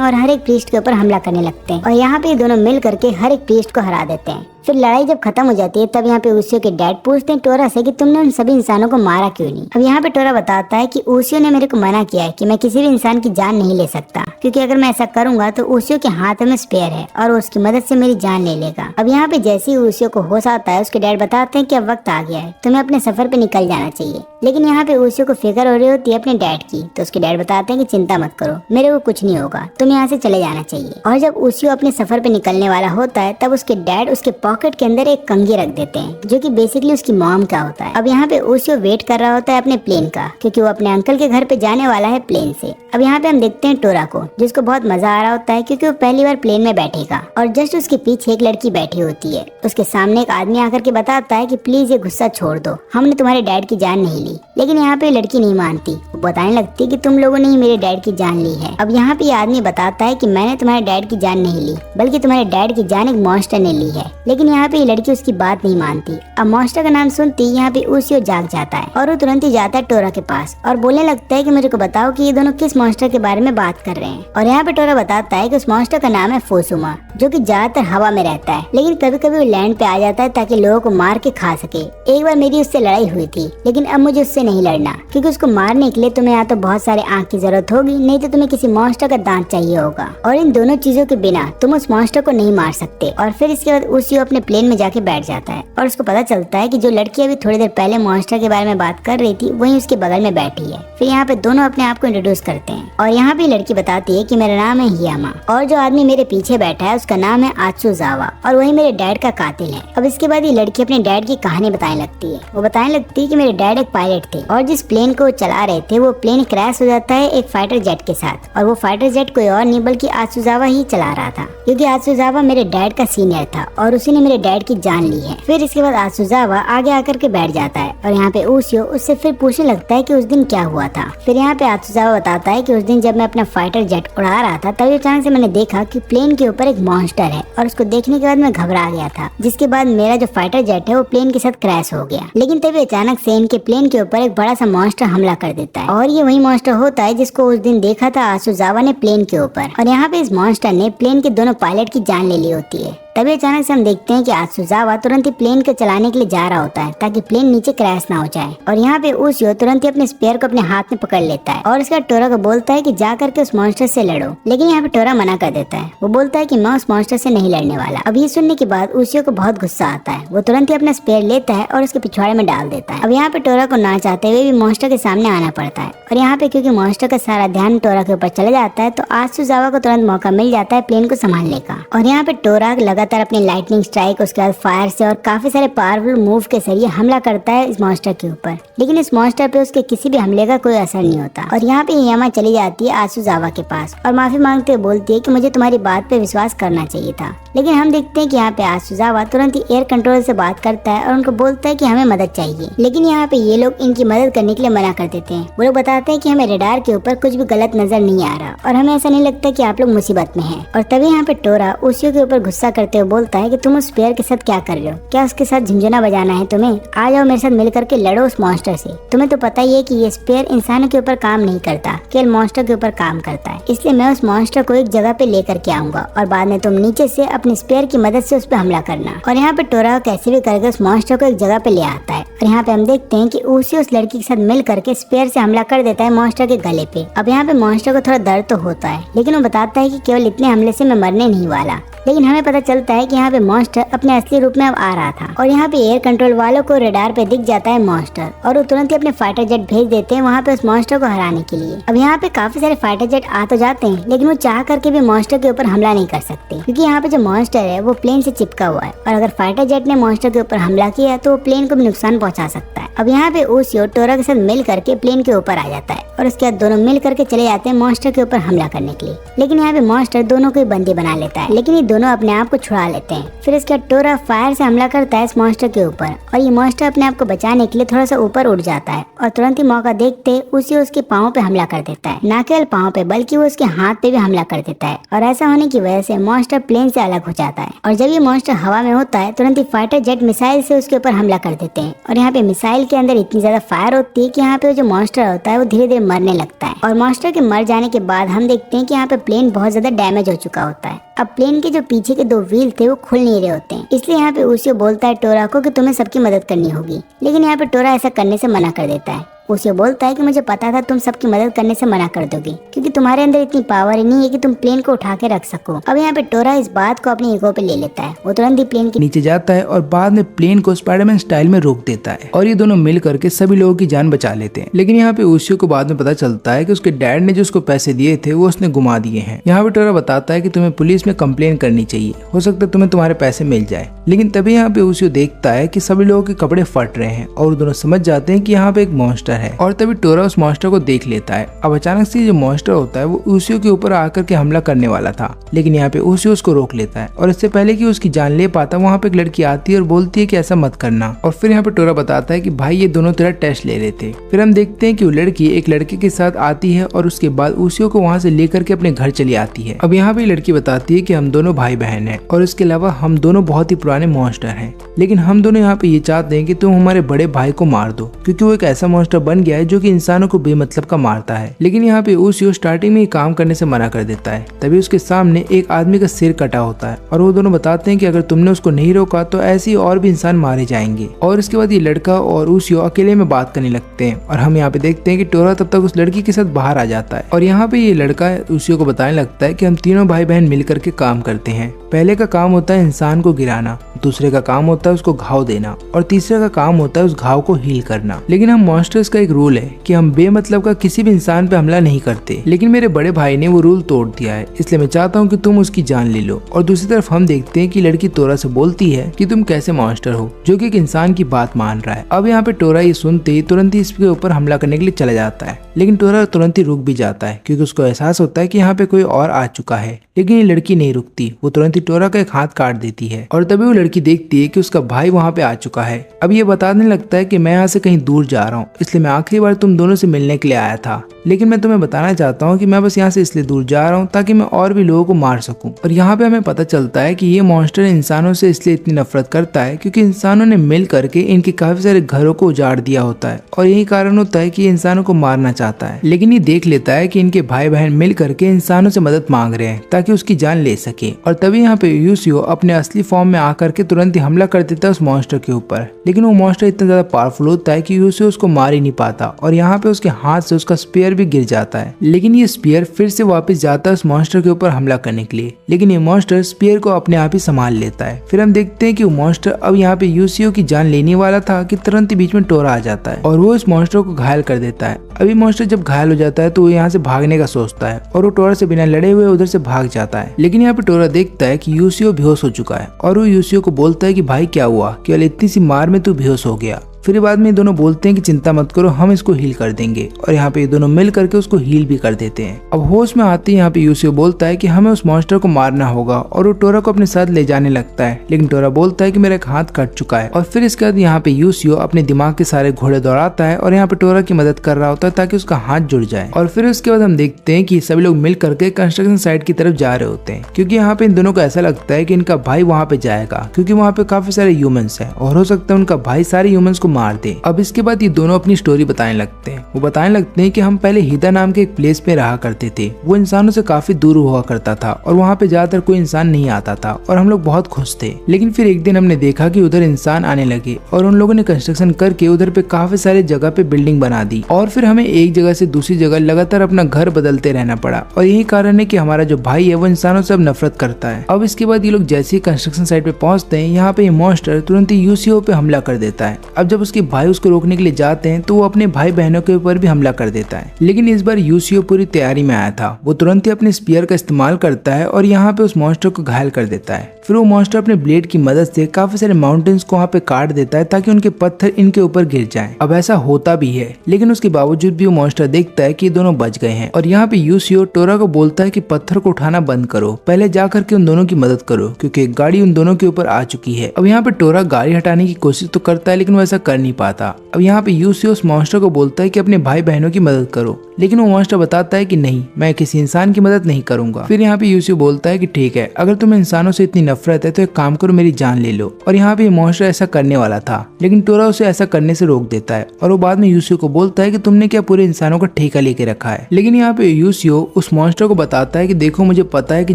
और हर एक प्रीस्ट के ऊपर हमला करने लगते हैं, और यहाँ पे दोनों मिल करके हर एक प्रीस्ट को हरा देते हैं। फिर लड़ाई जब खत्म हो जाती है तब यहाँ पे उसियो के डैड पूछते हैं टोरा से कि तुमने उन सभी इंसानों को मारा क्यों नहीं। अब यहाँ पे टोरा बताता है कि उसियो ने मेरे को मना किया है कि मैं किसी भी इंसान की जान नहीं ले सकता, क्योंकि अगर मैं ऐसा करूंगा तो उसियो के हाथ में स्पेयर है और वो उसकी मदद से मेरी जान ले लेगा। अब यहाँ पे जैसे ही उसियो को होश आता है, उसके डैड बताते हैं कि अब वक्त आ गया है, तुम्हें अपने सफर पे निकल जाना चाहिए। लेकिन यहाँ पे उसियो को फिक्र हो रही होती है अपने डैड की, तो उसके डैड बताते हैं कि चिंता मत करो, मेरे को कुछ नहीं होगा, तुम यहाँ से चले जाना चाहिए। और जब उसियो अपने सफर पे निकलने वाला होता है तब उसके डैड उसके पॉकेट के अंदर एक कंघी रख देते हैं, जो कि बेसिकली उसकी मॉम का होता है। अब यहाँ पे उसियो वेट कर रहा होता है अपने प्लेन का, क्योंकि वो अपने अंकल के घर पे जाने वाला है प्लेन से। अब यहाँ पे हम देखते हैं टोरा को, जिसको बहुत मजा आ रहा होता है क्योंकि वो पहली बार प्लेन में बैठेगा। और जस्ट उसके पीछे एक लड़की बैठी होती है। उसके सामने एक आदमी आकर के बताता है कि प्लीज ये गुस्सा छोड़ दो, हमने तुम्हारे डैड की जान नहीं ली। लेकिन यहाँ पे लड़की नहीं मानती, वो बताने लगती है कि तुम लोगों ने ही मेरे डैड की जान ली है। अब यहाँ पे ये आदमी बताता है कि मैंने तुम्हारे डैड की जान नहीं ली, बल्कि तुम्हारे डैड की जान एक मॉन्स्टर ने ली है। लेकिन यहाँ पे ये लड़की उसकी बात नहीं मानती। अब मॉन्स्टर का नाम सुनती यहाँ पे उसियो जाग जाता है और वो तुरंत ही जाता है टोरा के पास और बोलने लगता है कि मुझे को बताओ कि ये दोनों किस मॉन्स्टर के बारे में बात कर रहे हैं। और यहाँ पे टोरा बताता है कि उस मॉन्स्टर का नाम है फोसुमा, जो कि ज्यादातर हवा में रहता है, लेकिन कभी कभी वो लैंड पे आ जाता है ताकि लोगों को मार के खा सके। एक बार मेरी उससे लड़ाई हुई थी, लेकिन अब मुझे उससे नहीं लड़ना, क्योंकि उसको मारने के लिए तुम्हें या तो बहुत सारे आँख की जरूरत होगी, नहीं तो तुम्हें किसी मॉन्स्टर का दांत चाहिए होगा, और इन दोनों चीजों के बिना तुम उस मॉन्स्टर को नहीं मार सकते। और फिर इसके बाद उसियो अपने प्लेन में जाके बैठ जाता है और उसको पता चलता है कि जो लड़की अभी थोड़ी देर पहले मॉन्स्टर के बारे में बात कर रही थी वही उसके बगल में बैठी है। फिर यहाँ पे दोनों अपने आप को इंट्रोड्यूस करते हैं और यहाँ पे लड़की बताती है कि मेरा नाम है हियामा और जो आदमी मेरे पीछे बैठा है उसका नाम है आत्सुजावा और वही मेरे डैड का कातिल है। अब इसके बाद ये लड़की अपने डैड की कहानी बताने लगती है। वो बताने लगती है कि मेरे डैड एक पायलट थे और जिस प्लेन को चला रहे थे वो प्लेन क्रैश हो जाता है एक फाइटर जेट के साथ, और वो फाइटर जेट कोई और नहीं बल्कि आत्सुजावा ही चला रहा था, क्योंकि आत्सुजावा मेरे डैड का सीनियर था और उसी ने मेरे डैड की जान ली है। फिर इसके बाद आत्सुजावा आगे आकर के बैठ जाता है और यहाँ पे उसियो उससे फिर पूछने लगता है कि उस दिन क्या हुआ था। फिर यहाँ पे आत्सुजावा बताता है कि उस दिन जब मैं अपना फाइटर जेट उड़ा रहा था तभी अचानक से मैंने देखा कि प्लेन के ऊपर एक मॉन्स्टर है और उसको देखने के बाद मैं घबरा गया था, जिसके बाद मेरा जो फाइटर जेट है वो प्लेन के साथ क्रैश हो गया। लेकिन तभी अचानक से इनके प्लेन के ऊपर एक बड़ा सा मॉन्स्टर हमला कर देता है और ये वही मॉन्स्टर होता है जिसको उस दिन देखा था आत्सुजावा ने प्लेन के ऊपर। और यहाँ पे इस मॉन्स्टर ने प्लेन के दोनों पायलट की जान ले ली होती है। तभी अचानक से हम देखते हैं कि आत्सुजावा तुरंत ही प्लेन को चलाने के लिए जा रहा होता है ताकि प्लेन नीचे क्रैश ना हो जाए। और यहाँ पे उसियो तुरंत ही अपने स्पेयर को अपने हाथ में पकड़ लेता है और उसका टोरा को बोलता है कि जा करके उस मॉन्स्टर से लड़ो। लेकिन यहाँ पे टोरा मना कर देता है। वो बोलता है कि मैं उस मॉन्स्टर से नहीं लड़ने वाला। अब ये सुनने के बाद उसियो को बहुत गुस्सा आता है। वो तुरंत ही अपना स्पेयर लेता है और उसके पिछवाड़े में डाल देता है। अब यहाँ पे टोरा को ना चाहते हुए भी मॉन्स्टर के सामने आना पड़ता है और यहाँ पे क्योंकि मॉन्स्टर का सारा ध्यान टोरा के ऊपर चला जाता है तो आत्सुजावा को तुरंत मौका मिल जाता है प्लेन को संभालने का। और यहाँ पे टोरा लगातार अपनी लाइटनिंग स्ट्राइक, उसके बाद फायर से और काफी सारे पावरफुल मूव के जरिए हमला करता है इस मॉन्स्टर के ऊपर। लेकिन इस मॉन्स्टर पे उसके किसी भी हमले का कोई असर नहीं होता। और यहाँ पे हियामा चली जाती है आत्सुजावा के पास और माफी मांगते हुए बोलती है कि मुझे तुम्हारी बात पे विश्वास करना चाहिए था। लेकिन हम देखते हैं कि यहाँ पे आत्सुजावा तुरंत ही एयर कंट्रोल से बात करता है और उनको बोलता है कि हमें मदद चाहिए। लेकिन यहाँ पे ये लोग इनकी मदद करने के लिए मना कर देते हैं। वो लोग बताते हैं कि हमें रडार के ऊपर कुछ भी गलत नजर नहीं आ रहा और हमें ऐसा नहीं लगता कि आप लोग मुसीबत में हैं। और तभी यहाँ पे टोरा उसियो के ऊपर गुस्सा करते हुए बोलता है कि तुम उस स्पेयर के साथ क्या कर रहे हो? क्या उसके साथ झुंझुना बजाना है तुम्हें? आ जाओ मेरे साथ मिल करके लड़ो उस मॉन्स्टर से। तुम्हें तो पता ही है कि ये स्पेयर इंसानों के ऊपर काम नहीं करता, केवल मॉन्स्टर के ऊपर काम करता है। इसलिए मैं उस मॉन्स्टर को एक जगह पे लेकर के आऊंगा और बाद में तुम नीचे से अपने स्पेयर की मदद से उस पर हमला करना। और यहाँ पे टोरा कैसे भी करके उस मॉन्स्टर को एक जगह पे ले आता है। और यहाँ पे हम देखते हैं कि उसी उस लड़की के साथ मिल करके स्पेयर से हमला कर देता है मॉन्स्टर के गले पे। अब यहाँ पे मॉन्स्टर को थोड़ा दर्द तो होता है लेकिन वो बताता है कि केवल इतने हमले से मैं मरने नहीं वाला। लेकिन हमें पता चलता है कि यहाँ पे मॉन्स्टर अपने असली रूप में अब आ रहा था। और यहाँ पे एयर कंट्रोल वालों को रडार पे दिख जाता है मॉन्स्टर और वो तुरंत ही अपने फाइटर जेट भेज देते हैं वहाँ पे उस मॉन्स्टर को हराने के लिए। अब यहाँ पे काफी सारे फाइटर जेट आ तो जाते हैं लेकिन वो चाह करके भी मॉन्स्टर के ऊपर हमला नहीं कर सकते क्योंकि यहाँ पे जो मॉन्स्टर है वो प्लेन से चिपका हुआ है और अगर फाइटर जेट ने मॉन्स्टर के ऊपर हमला किया तो वो प्लेन को भी नुकसान पहुँचा सकता है। अब यहाँ पे उसियो टोरा के साथ मिल करके प्लेन के ऊपर आ जाता है और उसके बाद दोनों मिल करके चले जाते हैं मॉन्स्टर के ऊपर हमला करने के लिए। लेकिन यहाँ पे मॉन्स्टर दोनों को बंदी बना लेता है लेकिन ये दोनों अपने आप को छुड़ा लेते हैं। फिर इसके बाद टोरा फायर से हमला करता है इस मॉन्स्टर के ऊपर और ये मॉन्स्टर अपने आप को बचाने के लिए थोड़ा सा ऊपर उड़ जाता है और तुरंत ही मौका देखते उसी उसके पाँव पे हमला कर देता है। न केवल पाँव पे बल्कि वो उसके हाथ पे भी हमला कर देता है और ऐसा होने की वजह से मॉन्स्टर प्लेन से अलग हो जाता है। और जब ये मॉन्स्टर हवा में होता है तुरंत ही फाइटर जेट मिसाइल से उसके ऊपर हमला कर देते हैं और यहाँ पे मिसाइल के अंदर इतनी ज्यादा फायर होती है कि यहाँ पे जो मॉन्स्टर होता है वो धीरे धीरे मरने लगता है। और मॉन्स्टर के मर जाने के बाद हम देखते हैं कि यहाँ पे प्लेन बहुत ज्यादा डैमेज हो चुका होता है। अब प्लेन के जो पीछे के 2 व्हील थे वो खुल नहीं रहे होते हैं। इसलिए यहाँ पे उसियो बोलता है टोरा को कि तुम्हें सबकी मदद करनी होगी। लेकिन यहाँ पे टोरा ऐसा करने से मना कर देता है। उसे बोलता है कि मुझे पता था तुम सबकी मदद करने से मना कर दोगे क्योंकि तुम्हारे अंदर इतनी पावर ही नहीं है कि तुम प्लेन को उठा के रख सको। अब यहाँ पे टोरा इस बात को अपनी ईगो पे ले लेता है। वो तुरंत ही प्लेन के नीचे जाता है और बाद में प्लेन को स्पाइडरमैन स्टाइल में रोक देता है और ये दोनों मिल करके सभी लोगों की जान बचा लेते हैं। लेकिन यहाँ पे उसियो को बाद में पता चलता है कि उसके डैड ने जो उसको पैसे दिए थे वो उसने घुमा दिए हैं। यहाँ पे टोरा बताता है कि तुम्हें पुलिस में कंप्लेन करनी चाहिए, हो सकता है तुम्हें तुम्हारे पैसे मिल जाए। लेकिन तभी यहाँ पे उसियो देखता है कि सभी लोगों के कपड़े फट रहे हैं और दोनों समझ जाते हैं कि यहाँ पे एक मॉन्स्टर है और तभी टोरा उस मॉन्स्टर को देख लेता है। अब अचानक से जो मॉन्स्टर होता है वो उसियो के ऊपर आकर के हमला करने वाला था लेकिन यहाँ पे उसियो उसको रोक लेता है और इससे पहले कि उसकी जान ले पाता वहाँ पे एक लड़की आती है और बोलती है कि ऐसा मत करना। और फिर यहाँ पे टोरा बताता है कि भाई ये दोनों तेरा टेस्ट ले रहे थे। फिर हम देखते हैं कि वो लड़की एक लड़के के साथ आती है और उसके बाद उसियो को वहाँ से लेकर के अपने घर चली आती है। अब यहाँ पे लड़की बताती है कि हम दोनों भाई बहन हैं और इसके अलावा हम दोनों बहुत ही पुराने मॉन्स्टर हैं, लेकिन हम दोनों यहाँ पे ये चाहते हैं कि तुम हमारे बड़े भाई को मार दो क्योंकि वो एक ऐसा मॉन्स्टर बन गया है जो कि इंसानों को बेमतलब का मारता है। लेकिन यहाँ पे उसियो स्टार्टिंग में ही काम करने से मना कर देता है। तभी उसके सामने एक आदमी का सिर कटा होता है और वो दोनों बताते हैं कि अगर तुमने उसको नहीं रोका तो ऐसे ही और भी इंसान मारे जाएंगे। और इसके बाद ये लड़का और उसियो अकेले में बात करने लगते हैं और हम यहाँ पे देखते हैं कि टोरा तब तक उस लड़की के साथ बाहर आ जाता है और यहाँ पे ये लड़का उसियो को बताने लगता है कि हम तीनों भाई बहन मिलकर के काम करते हैं। पहले का काम होता है इंसान को गिराना, दूसरे का काम होता है उसको घाव देना और तीसरे का काम होता है उस घाव को हील करना। लेकिन हम मॉन्स्टर्स का का एक रूल है कि हम बेमतलब का किसी भी इंसान पे हमला नहीं करते, लेकिन मेरे बड़े भाई ने वो रूल तोड़ दिया है, इसलिए मैं चाहता हूँ कि तुम उसकी जान ले लो। और दूसरी तरफ हम देखते हैं कि लड़की टोरा से बोलती है कि तुम कैसे मॉन्स्टर हो जो कि एक इंसान की बात मान रहा है। अब यहाँ पे टोरा ये सुनते ही तुरंत ही इसके ऊपर हमला करने के लिए चला जाता है, लेकिन टोरा तुरंत ही रुक भी जाता है क्योंकि उसको एहसास होता है कि यहाँ पे कोई और आ चुका है। लेकिन ये लड़की नहीं रुकती, वो तुरंत ही टोरा का एक हाथ काट देती है और तभी वो लड़की देखती है कि उसका भाई वहाँ पे आ चुका है। अब ये बताने लगता है कि मैं यहाँ से कहीं दूर जा रहा हूँ, इसलिए मैं आखिरी बार तुम दोनों से मिलने के लिए आया था, लेकिन मैं तुम्हें बताना चाहता हूँ कि मैं बस यहाँ से इसलिए दूर जा रहा हूँ ताकि मैं और भी लोगों को मार सकूं। और यहाँ पे हमें पता चलता है कि ये मॉन्स्टर इंसानों से इसलिए इतनी नफरत करता है क्योंकि इंसानों ने मिल करके इनके काफी सारे घरों को उजाड़ दिया होता है और यही कारण होता है कि ये इंसानों को मारना चाहता है। लेकिन ये देख लेता है कि इनके भाई बहन मिल करके इंसानों से मदद मांग रहे हैं ताकि उसकी जान ले सके। और तभी यहाँ पे यूसियो अपने असली फॉर्म में आकर के तुरंत ही हमला कर देता है उस मॉन्स्टर के ऊपर, लेकिन वो मॉन्स्टर इतना ज्यादा पावरफुल होता है कि यूसियो उसको मार ही नहीं पाता और यहाँ पे उसके हाथ से उसका स्पीयर भी गिर जाता है। लेकिन ये स्पीयर फिर से वापस जाता है उस मॉन्स्टर के ऊपर हमला करने के लिए, लेकिन ये मॉन्स्टर स्पीयर को अपने आप ही संभाल लेता है। फिर हम देखते हैं कि वो मॉन्स्टर अब यहाँ पे यूसियो की जान लेने वाला था कि तुरंत ही बीच में टोरा आ जाता है और वो इस मॉन्स्टर को घायल कर देता है। अभी मॉन्स्टर जब घायल हो जाता है तो वो यहाँ से भागने का सोचता है और वो टोरा से बिना लड़े हुए उधर से भाग जाता है। लेकिन यहाँ पे टोरा देखता है कि यूसियो बेहोश हो चुका है और वो यूसियो को बोलता है कि भाई क्या हुआ, केवल इतनी सी मार में तू बेहोश हो गया। फिर बाद में ये दोनों बोलते हैं कि चिंता मत करो, हम इसको हील कर देंगे और यहाँ पे ये दोनों मिल करके उसको हील भी कर देते हैं। अब होश में आते ही यहाँ पे यूसियो बोलता है कि हमें उस मॉन्स्टर को मारना होगा और वो टोरा को अपने साथ ले जाने लगता है, लेकिन टोरा बोलता है कि मेरा एक हाथ कट चुका है। और फिर इसके बाद यहाँ पे यूसियो अपने दिमाग के सारे घोड़े दौड़ाता है और यहाँ पे टोरा की मदद कर रहा होता है ताकि उसका हाथ जुड़ जाए। और फिर उसके बाद हम देखते हैं कि सभी लोग मिल करके कंस्ट्रक्शन साइट की तरफ जा रहे होते हैं क्योंकि यहाँ पे इन दोनों को ऐसा लगता है कि इनका भाई वहाँ पे जाएगा क्योंकि वहाँ पे काफी सारे ह्यूमंस हैं और हो सकता है उनका भाई सारे ह्यूमंस को मार दे। अब इसके बाद ये दोनों अपनी स्टोरी बताने लगते हैं। वो बताने लगते हैं कि हम पहले हिदा नाम के एक प्लेस पे रहा करते थे, वो इंसानों से काफी दूर हुआ करता था और वहाँ पे ज्यादातर कोई इंसान नहीं आता था और हम लोग बहुत खुश थे। लेकिन फिर एक दिन हमने देखा कि उधर इंसान आने लगे और उन लोगों ने कंस्ट्रक्शन करके उधर पे काफी सारे जगह पे बिल्डिंग बना दी और फिर हमें एक जगह से दूसरी जगह लगातार अपना घर बदलते रहना पड़ा और यही कारण है कि हमारा जो भाई है वो इंसानों से अब नफरत करता है। अब इसके बाद ये लोग जैसे ही कंस्ट्रक्शन साइट पे पहुंचते हैं, यहाँ पे ये मॉन्स्टर तुरंत ही यूसियो पे हमला कर देता है। अब जब उसके भाई उसको रोकने के लिए जाते हैं तो वो अपने भाई बहनों के ऊपर भी हमला कर देता है, लेकिन इस बार यूसियो पूरी तैयारी में आया था। वो तुरंत ही अपने स्पीयर का इस्तेमाल करता है और यहाँ पे उस मॉन्स्टर को घायल कर देता है। फिर वो मॉन्स्टर अपने ब्लेड की मदद से काफी सारे माउंटेन्स को वहाँ पे काट देता है ताकि उनके पत्थर इनके ऊपर गिर जाएं। अब ऐसा होता भी है, लेकिन उसके बावजूद भी वो मॉन्स्टर देखता है कि ये दोनों बच गए हैं और यहाँ पे यूसियो टोरा को बोलता है कि पत्थर को उठाना बंद करो, पहले जा करके उन दोनों की मदद करो क्योंकि एक गाड़ी उन दोनों के ऊपर आ चुकी है। अब यहाँ पे टोरा गाड़ी हटाने की कोशिश तो करता है लेकिन वो ऐसा कर नहीं पाता। अब यहाँ पे यूसियो उस मॉन्स्टर को बोलता है कि अपने भाई बहनों की मदद करो, लेकिन वो मॉन्स्टर बताता है कि नहीं, मैं किसी इंसान की मदद नहीं करूंगा। फिर यहाँ पे यूसियो बोलता है कि ठीक है, अगर तुम्हें इंसानों से इतनी नफरत है तो एक काम करो, मेरी जान ले लो। और यहाँ पे मॉन्स्टर ऐसा करने वाला था, लेकिन टोरा उसे ऐसा करने से रोक देता है और वो बाद में यूसियो को बोलता है कि तुमने क्या पूरे इंसानों का ठेका लेके रखा है। लेकिन यहाँ पे यूसियो उस मॉन्स्टर को बताता है कि देखो, मुझे पता है कि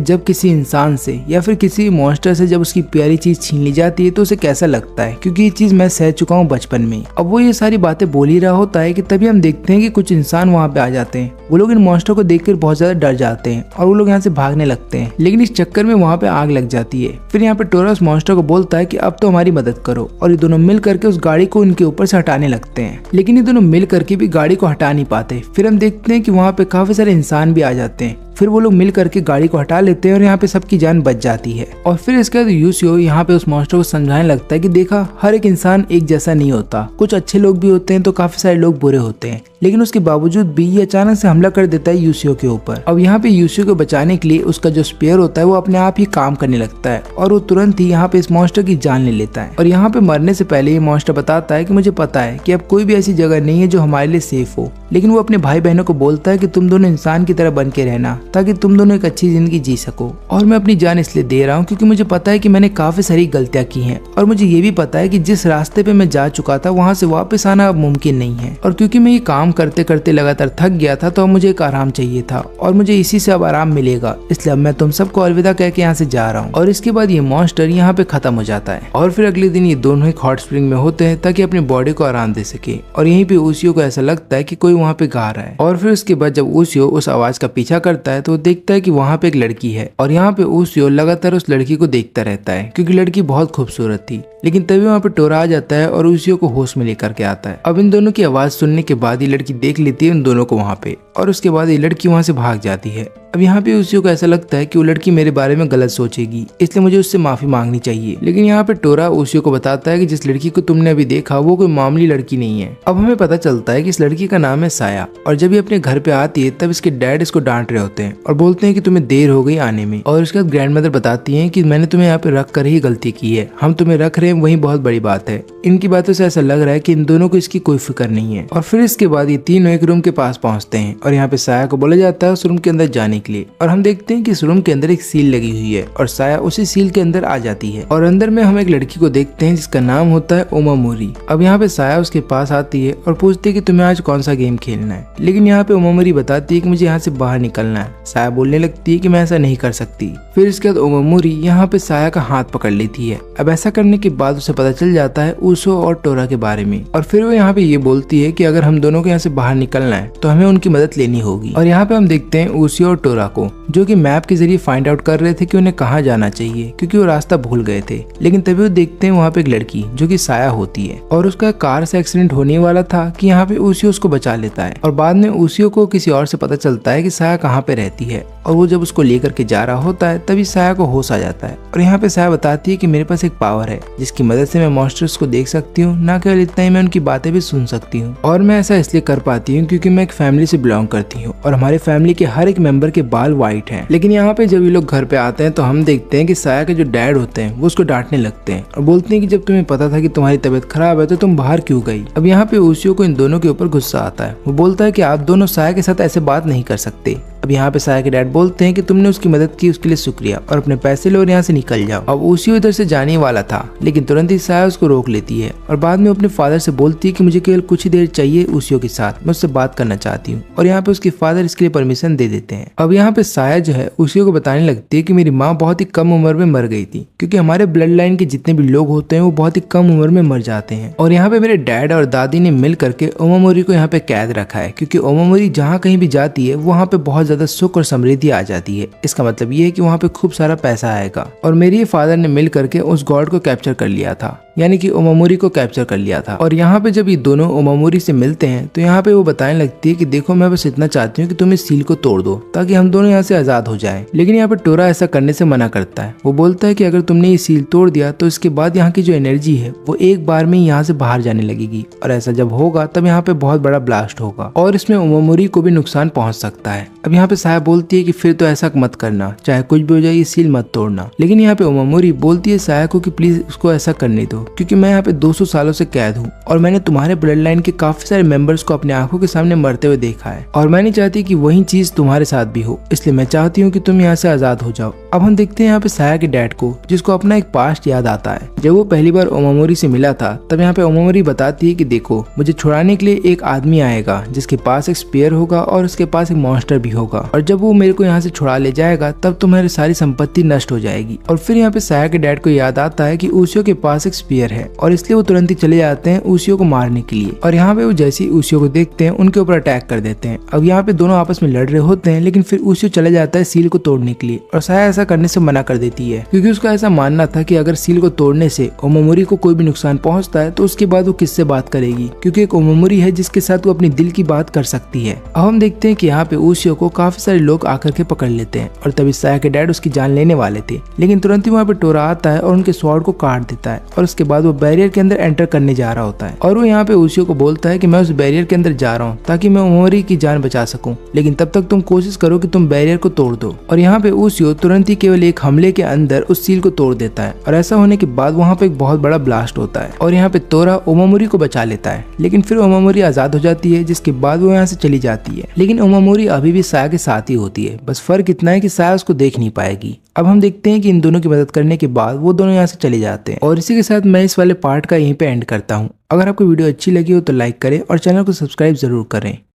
जब किसी इंसान से या फिर किसी मॉन्स्टर से जब उसकी प्यारी चीज छीन ली जाती है तो उसे कैसा लगता है, क्योंकि ये चीज मैं सह चुका हूँ बचपन में। अब वो ये सारी बातें बोल ही रहा होता है कि तभी हम देखते हैं कि कुछ इंसान वहाँ पे आ जाते हैं। वो लोग इन मॉन्स्टर को देखकर बहुत ज्यादा डर जाते हैं और वो लोग यहाँ से भागने लगते हैं, लेकिन इस चक्कर में वहाँ पे आग लग जाती है। फिर यहाँ पे टोरा उस मॉन्स्टर को बोलता है कि अब तो हमारी मदद करो और ये दोनों मिल करके उस गाड़ी को इनके ऊपर से हटाने लगते हैं, लेकिन ये दोनों मिल करके भी गाड़ी को हटा नहीं पाते। फिर हम देखते हैं कि वहाँ पे काफी सारे इंसान भी आ जाते हैं। फिर वो लोग मिल करके गाड़ी को हटा लेते हैं और यहाँ पे सबकी जान बच जाती है। और फिर इसके बाद यूसियो यहाँ पे उस मॉन्स्टर को समझाने लगता है कि देखा, हर एक इंसान एक जैसा नहीं होता, कुछ अच्छे लोग भी होते हैं तो काफी सारे लोग बुरे होते हैं, लेकिन उसके बावजूद भी ये अचानक से हमला कर देता है यूसियो के ऊपर। अब यहाँ पे यूसियो को बचाने के लिए उसका जो स्पेयर होता है वो अपने आप ही काम करने लगता है और वो तुरंत ही यहाँ पे इस मॉन्स्टर की जान ले लेता है। और यहाँ पे मरने से पहले ये मॉन्स्टर बताता है कि मुझे पता है कि अब कोई भी ऐसी जगह नहीं है जो हमारे लिए सेफ हो, लेकिन वो अपने भाई बहनों को बोलता है कि तुम दोनों इंसान की तरह बन के रहना ताकि तुम दोनों एक अच्छी जिंदगी जी सको। और मैं अपनी जान इसलिए दे रहा हूँ क्योंकि मुझे पता है कि मैंने काफी सारी गलतियां की हैं और मुझे ये भी पता है कि जिस रास्ते पे मैं जा चुका था वहाँ से वापस आना अब मुमकिन नहीं है। और क्योंकि मैं ये काम करते करते लगातार थक गया था तो अब मुझे एक आराम चाहिए था और मुझे इसी से अब आराम मिलेगा, इसलिए अब मैं तुम सबको अलविदा कह के यहाँ से जा रहा हूँ। और इसके बाद ये मॉन्स्टर यहाँ पे खत्म हो जाता है और फिर अगले दिन ये दोनों एक हॉट स्प्रिंग में होते हैं ताकि अपनी बॉडी को आराम दे सके। और यहीं पे यूसियो को ऐसा लगता है कि कोई वहाँ पे गा रहा है। और फिर उसके बाद जब यूसियो उस आवाज का पीछा करता है तो वो देखता है कि वहाँ पे एक लड़की है और यहाँ पे ओशियो लगातार उस लड़की को देखता रहता है क्योंकि लड़की बहुत खूबसूरत थी। लेकिन तभी वहाँ पे टोरा आ जाता है और ओशियो को होश में लेकर के आता है। अब इन दोनों की आवाज सुनने के बाद ये लड़की देख लेती है उन दोनों को वहाँ पे और उसके बाद ये लड़की वहाँ से भाग जाती है। अब यहाँ पे ओशियो को ऐसा लगता है कि वो लड़की मेरे बारे में गलत सोचेगी, इसलिए मुझे उससे माफी मांगनी चाहिए। लेकिन यहाँ पे टोरा ओशियो को बताता है कि जिस लड़की को तुमने अभी देखा वो कोई मामूली लड़की नहीं है। अब हमें पता चलता है कि इस लड़की का नाम है साया और जब ये अपने घर पे आती है तब इसके डैड इसको डांट रहे होते हैं और बोलते हैं कि तुम्हें देर हो गई आने में। और उसके बाद ग्रैंड मदर बताती है कि मैंने तुम्हें यहाँ पे रख कर ही गलती की है, हम तुम्हें रख रहे हैं वही बहुत बड़ी बात है। इनकी बातों से ऐसा लग रहा है कि इन दोनों को इसकी कोई फिक्र नहीं है। और फिर इसके बाद ये तीनों एक रूम के पास पहुंचते हैं और यहाँ पे साया को बोला जाता है उस रूम के अंदर जाने के लिए। और हम देखते हैं कि इस रूम के अंदर एक सील लगी हुई है और साया उसी सील के अंदर आ जाती है और अंदर में हम एक लड़की को देखते हैं जिसका नाम होता है ओमामोरी। अब यहाँ पे साया उसके पास आती है और पूछती है कि तुम्हें आज कौन सा गेम खेलना है। लेकिन यहाँ पे ओमामोरी बताती है कि मुझे यहाँ से बाहर निकलना है। साया बोलने लगती है कि मैं ऐसा नहीं कर सकती। फिर इसके बाद ओमामोरी यहाँ पे साया का हाथ पकड़ लेती है। अब ऐसा करने के बाद उसे पता चल जाता है ऊसो और टोरा के बारे में और फिर वो यहाँ पे ये बोलती है कि अगर हम दोनों को यहाँ से बाहर निकलना है तो हमें उनकी मदद लेनी होगी। और यहाँ पे हम देखते हैं ऊसो और टोरा को जो कि मैप के जरिए फाइंड आउट कर रहे थे कि उन्हें कहाँ जाना चाहिए क्योंकि वो रास्ता भूल गए थे। लेकिन तभी वो देखते हैं वहाँ पे एक लड़की जो कि साया होती है और उसका कार से एक्सीडेंट होने वाला था कि यहाँ पे ऊसियो उसको बचा लेता है। और बाद में ऊसियो को किसी और से पता चलता है कि साया कहाँ पे रहती है और वो जब उसको लेकर के जा रहा होता है तभी साया को होश आ जाता है। और यहाँ पे साया बताती है कि मेरे पास एक पावर है जिसकी मदद से मैं मॉन्स्टर्स को देख सकती हूँ, ना केवल इतना ही मैं उनकी बातें भी सुन सकती हूँ। और मैं ऐसा इसलिए कर पाती हूँ क्योंकि मैं एक फैमिली से बिलोंग करती हूँ और हमारे फैमिली के हर एक मेंबर के बाल व्हाइट हैं। लेकिन यहाँ पे जब ये लोग घर पे आते हैं तो हम देखते हैं कि साया के जो डैड होते हैं वो उसको डांटने लगते हैं और बोलते हैं कि जब तुम्हें पता था कि तुम्हारी तबीयत खराब है तो तुम बाहर क्यों गई। अब यहाँ पे ओशियो को इन दोनों के ऊपर गुस्सा आता है। वो बोलता है कि आप दोनों साया के साथ ऐसे बात नहीं कर सकते। अब यहाँ पे साया के डैड बोलते हैं कि तुमने उसकी मदद की उसके लिए शुक्रिया और अपने पैसे लो और यहाँ से निकल जाओ। अब ओशियो इधर से जाने वाला था लेकिन तुरंत ही साया उसको रोक लेती है और बाद में अपने फादर से बोलती है कि मुझे केवल कुछ ही देर चाहिए ओशियो के साथ, मैं उससे बात करना चाहती हूँ। और यहाँ पे उसके फादर इसके लिए परमिशन दे देते हैं। अब यहाँ पे साया जो है ओशियो को बताने लगती है कि मेरी माँ बहुत ही कम उम्र में मर गई थी क्योंकि हमारे ब्लड लाइन के जितने भी लोग होते हैं वो बहुत ही कम उम्र में मर जाते हैं। और यहाँ पे मेरे डैड और दादी ने मिल करके ओमामोरी को यहाँ पे कैद रखा है क्योंकि ओमामोरी जहाँ कहीं भी जाती है वहाँ पे बहुत ज्यादा सुख और समृद्धि आ जाती है। इसका मतलब ये है कि वहाँ पे खूब सारा पैसा आएगा। और मेरे फादर ने मिल करके उस गॉड को कैप्चर कर लिया था, यानी कि ओमामोरी को कैप्चर कर लिया था। और यहाँ पे जब ये दोनों ओमामोरी से मिलते हैं तो यहाँ पे वो बताने लगती है कि देखो मैं बस इतना चाहती हूँ कि तुम इस सील को तोड़ दो ताकि हम दोनों यहाँ से आजाद हो जाएं। लेकिन यहाँ पे टोरा ऐसा करने से मना करता है। वो बोलता है कि अगर तुमने ये सील तोड़ दिया तो इसके बाद यहाँ की जो एनर्जी है वो एक बार में यहाँ से बाहर जाने लगेगी और ऐसा जब होगा तब यहाँ पे बहुत बड़ा ब्लास्ट होगा और इसमें ओमामोरी को भी नुकसान पहुंच सकता है। अब यहाँ पे साया बोलती है कि फिर तो ऐसा मत करना, चाहे कुछ भी हो जाए ये सील मत तोड़ना। लेकिन यहाँ पे ओमामोरी बोलती है साया को कि प्लीज उसको ऐसा करने दो क्योंकि मैं यहाँ पे 200 सालों से कैद हूँ और मैंने तुम्हारे ब्लड लाइन के काफी सारे मेंबर्स को अपने आंखों के सामने मरते हुए देखा है और मैं नहीं चाहती कि वही चीज तुम्हारे साथ भी हो, इसलिए मैं चाहती हूँ कि तुम यहाँ से आजाद हो जाओ। अब हम देखते हैं यहाँ पे साया के डैड को जिसको अपना एक पास्ट याद आता है। जब वो पहली बार ओमामोरी से मिला था तब यहाँ पे ओमामोरी बताती है कि देखो मुझे छुड़ाने के लिए एक आदमी आएगा जिसके पास एक स्पेयर होगा और उसके पास एक मॉन्स्टर भी होगा और जब वो मेरे को यहाँ से छुड़ा ले जाएगा तब तुम्हारी सारी संपत्ति नष्ट हो जाएगी। और फिर यहाँ पे साया के डैड को याद आता है कि ऊसियो के पास एक स्पेयर है और इसलिए वो तुरंत ही चले जाते हैं ऊसियो को मारने के लिए। और यहाँ पे वो जैसे ही ऊसियो को देखते हैं उनके ऊपर अटैक कर देते हैं। अब यहाँ पे दोनों आपस में लड़ रहे होते हैं लेकिन फिर ऊसियो चले जाता है सील को तोड़ने के लिए और साया ऐसा करने से मना कर देती है क्योंकि उसका ऐसा मानना था कि अगर सील को तोड़ने से ओमामोरी को कोई भी नुकसान पहुंचता है तो उसके बाद वो किससे बात करेगी क्योंकि एक ओमामोरी है जिसके साथ वो अपनी दिल की बात कर सकती है। अब हम देखते हैं कि यहाँ पे ऊसियो को काफी सारे लोग आकर के पकड़ लेते हैं और तभी साया के डैड उसकी जान लेने वाले थे लेकिन तुरंत ही वहाँ पे टोरा आता है और उनके स्वॉर्ड को काट देता है और उसके बाद वो बैरियर के अंदर एंटर करने जा रहा होता है और वो यहाँ पे ऊसियो को बोलता है कि मैं उस बैरियर के अंदर जा रहा हूँ ताकि मैं ओमामोरी की जान बचा सकूं, लेकिन तब तक तुम कोशिश करो कि तुम बैरियर को तोड़ दो। और यहाँ पे ऊसियो तुरंत ही केवल एक हमले के अंदर उस सील को तोड़ देता है और ऐसा होने के बाद वहाँ पे एक बहुत बड़ा ब्लास्ट होता है और यहाँ पे टोरा ओमामोरी को बचा लेता है। लेकिन फिर ओमामोरी आजाद हो जाती है जिसके बाद वो यहाँ से चली जाती है। लेकिन ओमामोरी अभी भी साया के साथ ही होती है, बस फर्क इतना है कि साया उसको देख नहीं पाएगी। अब हम देखते हैं कि इन दोनों की मदद करने के बाद वो दोनों यहाँ से चले जाते हैं और इसी के साथ मैं इस वाले पार्ट का यहीं पे एंड करता हूँ। अगर आपको वीडियो अच्छी लगी हो तो लाइक करें और चैनल को सब्सक्राइब जरूर करें।